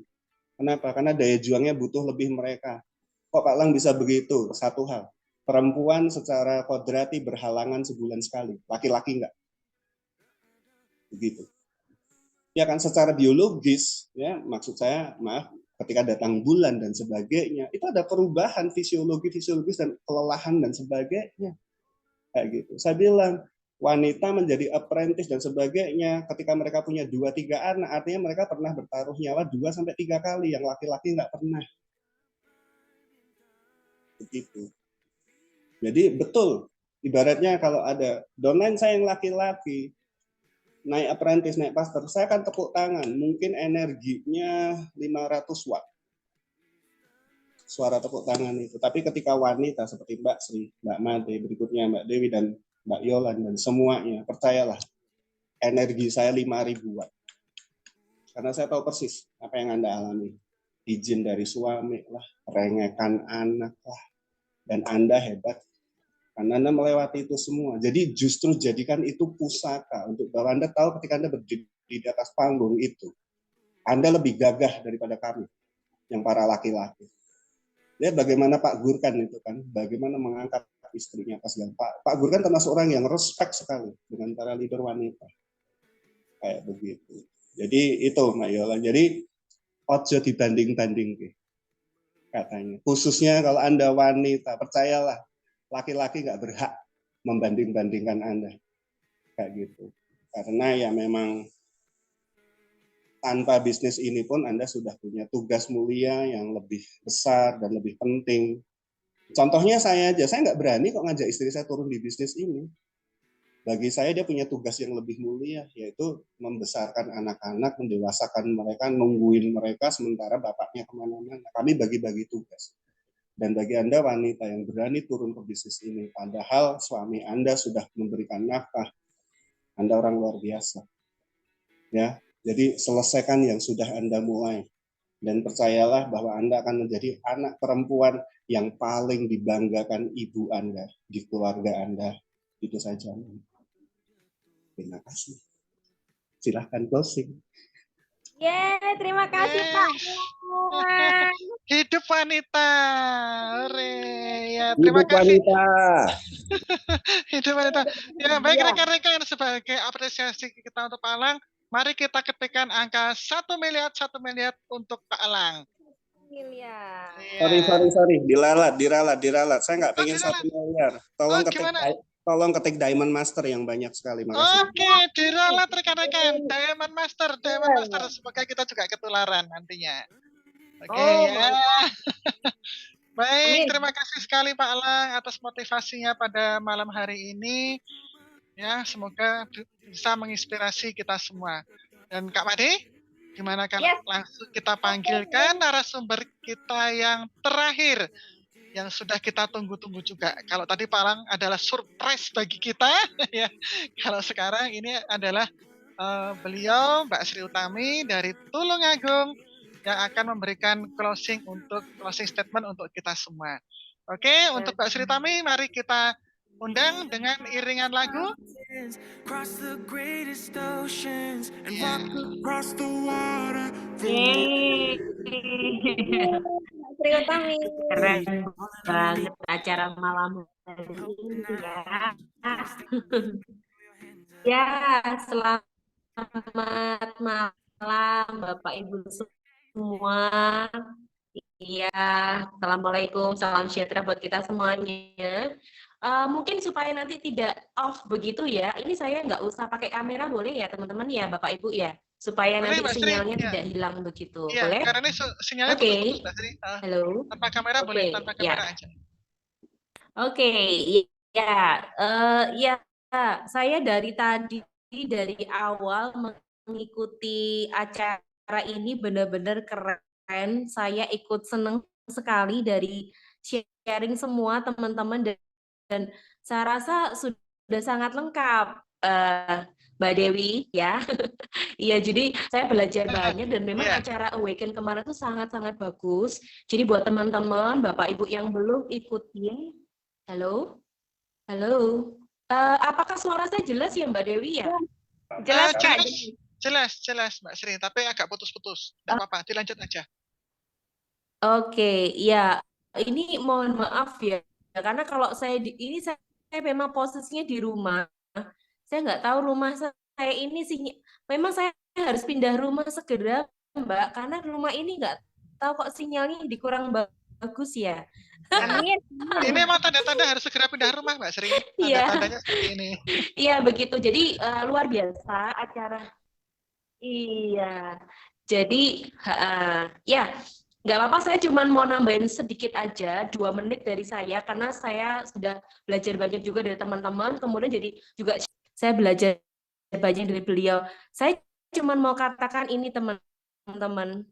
Kenapa? Karena daya juangnya butuh lebih mereka. Kok Pak Lang bisa begitu? Satu hal, perempuan secara kodrati berhalangan sebulan sekali, laki-laki enggak. Begitu. Ya kan secara biologis, ya maksud saya, maaf, ketika datang bulan dan sebagainya, itu ada perubahan fisiologis dan kelelahan dan sebagainya. Kayak gitu. Saya bilang, wanita menjadi apprentice dan sebagainya, ketika mereka punya 2-3 anak, artinya mereka pernah bertaruh nyawa 2-3 kali, yang laki-laki nggak pernah. Begitu. Jadi betul, ibaratnya kalau ada downline saya yang laki-laki, naik apprentice, naik pastor, saya akan tepuk tangan, mungkin energinya 500 watt. suara tepuk tangan itu. Tapi ketika wanita seperti Mbak Sri, Mbak Made, berikutnya Mbak Dewi dan Mbak Yolan dan semuanya, percayalah, energi saya 5.000 watt. Karena saya tahu persis apa yang Anda alami. Izin dari suami lah, rengekan anak lah, dan Anda hebat. Karena Anda melewati itu semua. Jadi justru jadikan itu pusaka untuk bahwa Anda tahu ketika Anda berdiri di atas panggung itu, Anda lebih gagah daripada kami, yang para laki-laki. Lihat bagaimana Pak Gurkan itu kan, bagaimana mengangkat istrinya pas Pak Gurkan termasuk orang yang respect sekali dengan para leader wanita. Kayak begitu. Jadi itu Mbak Yola. Jadi ojo dibanding-banding katanya. Khususnya kalau Anda wanita, percayalah laki-laki nggak berhak membanding-bandingkan Anda. Kayak gitu. Karena ya memang tanpa bisnis ini pun Anda sudah punya tugas mulia yang lebih besar dan lebih penting. Contohnya saya aja, saya nggak berani kok ngajak istri saya turun di bisnis ini. Bagi saya dia punya tugas yang lebih mulia, yaitu membesarkan anak-anak, mendewasakan mereka, nungguin mereka, sementara bapaknya kemana-mana. Kami bagi-bagi tugas. Dan bagi Anda wanita yang berani turun ke bisnis ini, padahal suami Anda sudah memberikan nafkah, Anda orang luar biasa. Ya, jadi selesaikan yang sudah Anda mulai. Dan percayalah bahwa Anda akan menjadi anak perempuan yang paling dibanggakan ibu Anda di keluarga Anda. Itu saja. Terima kasih. Silahkan closing. Terima kasih Pak. Hidup wanita. Hore. Ya, terima Hidup kasih. wanita. Hidup wanita. Ya, baik rekan-rekan, sebagai apresiasi kita untuk Pak Alang, mari kita ketikkan angka 1 miliar untuk Pak Alang. Miliar. Sorry. Diralat. Saya nggak pengen 1 miliar. Tolong ketik Diamond Master yang banyak sekali. Makasih. Oke, diralat rekan-rekan. Diamond Master. Semoga kita juga ketularan nantinya. Oke, ya. Baik, terima kasih sekali Pak Alang atas motivasinya pada malam hari ini. Ya, semoga bisa menginspirasi kita semua. Dan Kak Made, gimana kan langsung kita panggilkan narasumber kita yang terakhir, yang sudah kita tunggu-tunggu juga. Kalau tadi Pak Alang adalah surprise bagi kita, ya. Kalau sekarang ini adalah beliau Mbak Sri Utami dari Tulungagung yang akan memberikan closing statement untuk kita semua. Oke, untuk Mbak Sri Utami, mari kita undang dengan iringan lagu. Cross the greatest oceans and walk across the water. Sri Utami. Keren banget acara malam hari ini ya. Ya, selamat malam Bapak Ibu semua. Iya, Assalamualaikum, salam sejahtera buat kita semuanya. Mungkin supaya nanti tidak off begitu ya, ini saya nggak usah pakai kamera boleh ya teman-teman ya Bapak Ibu ya, supaya Boleh, nanti Mbak Sri, sinyalnya ya. tidak hilang begitu, Iya, boleh? karena ini sinyalnya Oke. putus-putus, Mbak Sri. Halo. Tanpa kamera boleh, tanpa kamera aja. Oke, ya, ya, saya dari tadi dari awal mengikuti acara ini benar-benar keren. Saya ikut seneng sekali dari sharing semua teman-teman dan saya rasa sudah sangat lengkap, Mbak Dewi ya. Iya, jadi saya belajar banyak dan memang acara Awaken kemarin itu sangat-sangat bagus. Jadi buat teman-teman, Bapak Ibu yang belum ikutin, halo, apakah suara saya jelas ya Mbak Dewi ya? Jelas Kak. Jelas Mbak Sri, tapi agak putus-putus. Tidak apa-apa, dilanjut aja. Oke, ya ini mohon maaf ya, karena kalau saya saya memang posisinya di rumah, saya nggak tahu rumah saya ini memang saya harus pindah rumah segera Mbak, karena rumah ini nggak tahu kok sinyalnya kurang bagus ya. Amin. Ini memang tanda-tanda harus segera pindah rumah Mbak Sri. Tanda-tandanya seperti ini. Iya begitu, jadi luar biasa acara. Iya, jadi ya. Nggak apa-apa, saya cuma mau nambahin sedikit aja, 2 menit dari saya, karena saya sudah belajar banyak juga dari teman-teman, kemudian jadi juga saya belajar banyak dari beliau. Saya cuma mau katakan ini teman-teman,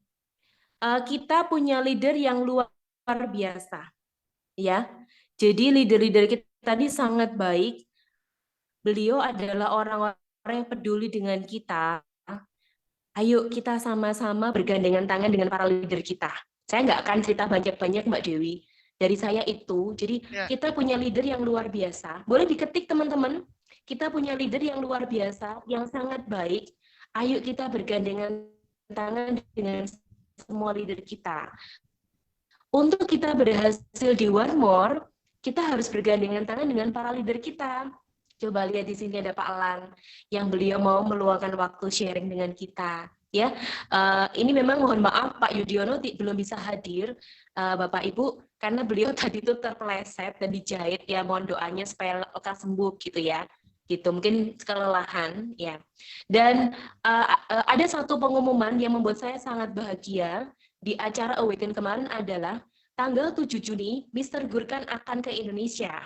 kita punya leader yang luar biasa. Ya. Jadi leader-leader kita ini sangat baik. Beliau adalah orang-orang yang peduli dengan kita. Ayo kita sama-sama bergandengan tangan dengan para leader kita. Saya nggak akan cerita banyak-banyak Mbak Dewi. Dari saya itu, jadi kita punya leader yang luar biasa. Boleh diketik teman-teman. Kita punya leader yang luar biasa, yang sangat baik. Ayo kita bergandengan tangan dengan semua leader kita. Untuk kita berhasil di One More, kita harus bergandengan tangan dengan para leader kita. Coba lihat di sini ada Pak Lang yang beliau mau meluangkan waktu sharing dengan kita. Ya, ini memang mohon maaf Pak Yudiono belum bisa hadir, Bapak Ibu, karena beliau tadi itu terpeleset dan dijahit. Ya, mohon doanya supaya lekas sembuh gitu ya. Gitu, mungkin kelelahan ya. Dan ada satu pengumuman yang membuat saya sangat bahagia di acara Awaken kemarin adalah tanggal 7 Juni Mr. Gurkan akan ke Indonesia.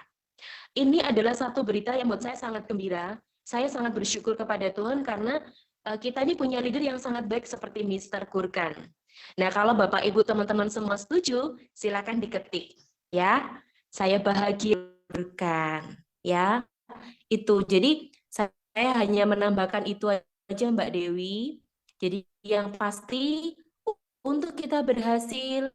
Ini adalah satu berita yang membuat saya sangat gembira. Saya sangat bersyukur kepada Tuhan karena kita ini punya leader yang sangat baik seperti Mr. Gurkan. Nah, kalau Bapak Ibu teman-teman semua setuju, silakan diketik ya. Saya bahagia Gurkan ya. Itu. Jadi saya hanya menambahkan itu aja Mbak Dewi. Jadi yang pasti untuk kita berhasil,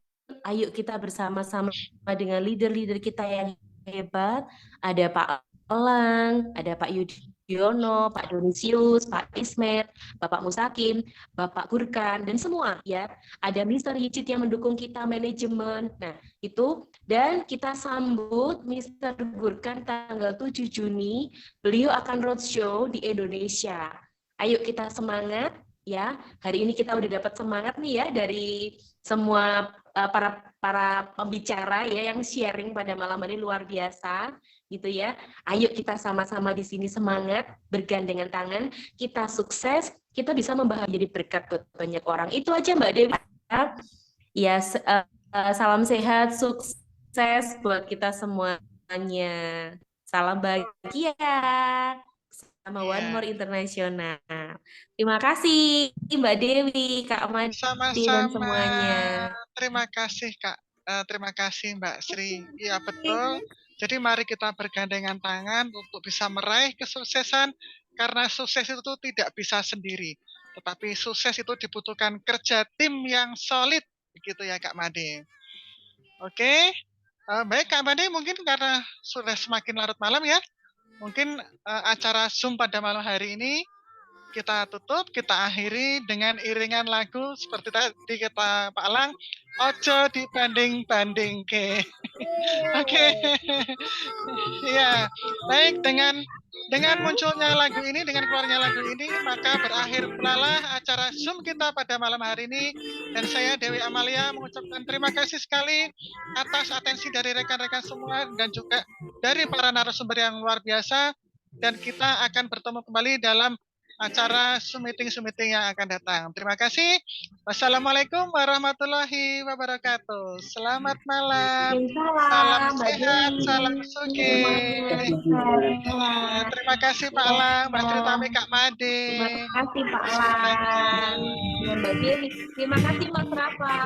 ayo kita bersama-sama dengan leader-leader kita yang hebat. Ada Pak Elang, ada Pak Yudiono, Pak Donisius, Pak Ismet, Bapak Musakim, Bapak Gurkan, dan semua ya. Ada Mr. Yicit yang mendukung kita manajemen. Nah, itu. Dan kita sambut Mr. Gurkan tanggal 7 Juni. Beliau akan roadshow di Indonesia. Ayo kita semangat ya. Hari ini kita udah dapat semangat nih ya dari semua para pembicara ya yang sharing pada malam ini luar biasa gitu ya. Ayo kita sama-sama di sini semangat, bergandengan tangan, kita sukses, kita bisa membawa jadi berkat buat banyak orang. Itu aja Mbak Dewi. Ya, salam sehat, sukses buat kita semuanya. Salam bahagia sama One More International. Terima kasih Mbak Dewi, Kak Madi, dan semuanya. Terima kasih Kak. Terima kasih Mbak Sri. Ya betul. Jadi mari kita bergandengan tangan untuk bisa meraih kesuksesan, karena sukses itu tidak bisa sendiri. Tetapi sukses itu dibutuhkan kerja tim yang solid, begitu ya Kak Made. Oke, baik Kak Made, mungkin karena sudah semakin larut malam ya, mungkin acara Zoom pada malam hari ini kita tutup, kita akhiri dengan iringan lagu seperti tadi kata Pak Lang, ojo dibanding-banding ke. Oke. Ya, baik, dengan munculnya lagu ini, dengan keluarnya lagu ini, maka berakhir pula acara Zoom kita pada malam hari ini. Dan saya Dewi Amalia mengucapkan terima kasih sekali atas atensi dari rekan-rekan semua dan juga dari para narasumber yang luar biasa. Dan kita akan bertemu kembali dalam acara Zoom meeting yang akan datang. Terima kasih. Wassalamualaikum warahmatullahi wabarakatuh. Selamat malam. Salam sehat, salam sugih. Terima kasih Pak Lang, Mbak Sri Tami, Kak Made. Terima kasih Pak Lang, Mbak Dewi. Terima kasih Mas Rafa.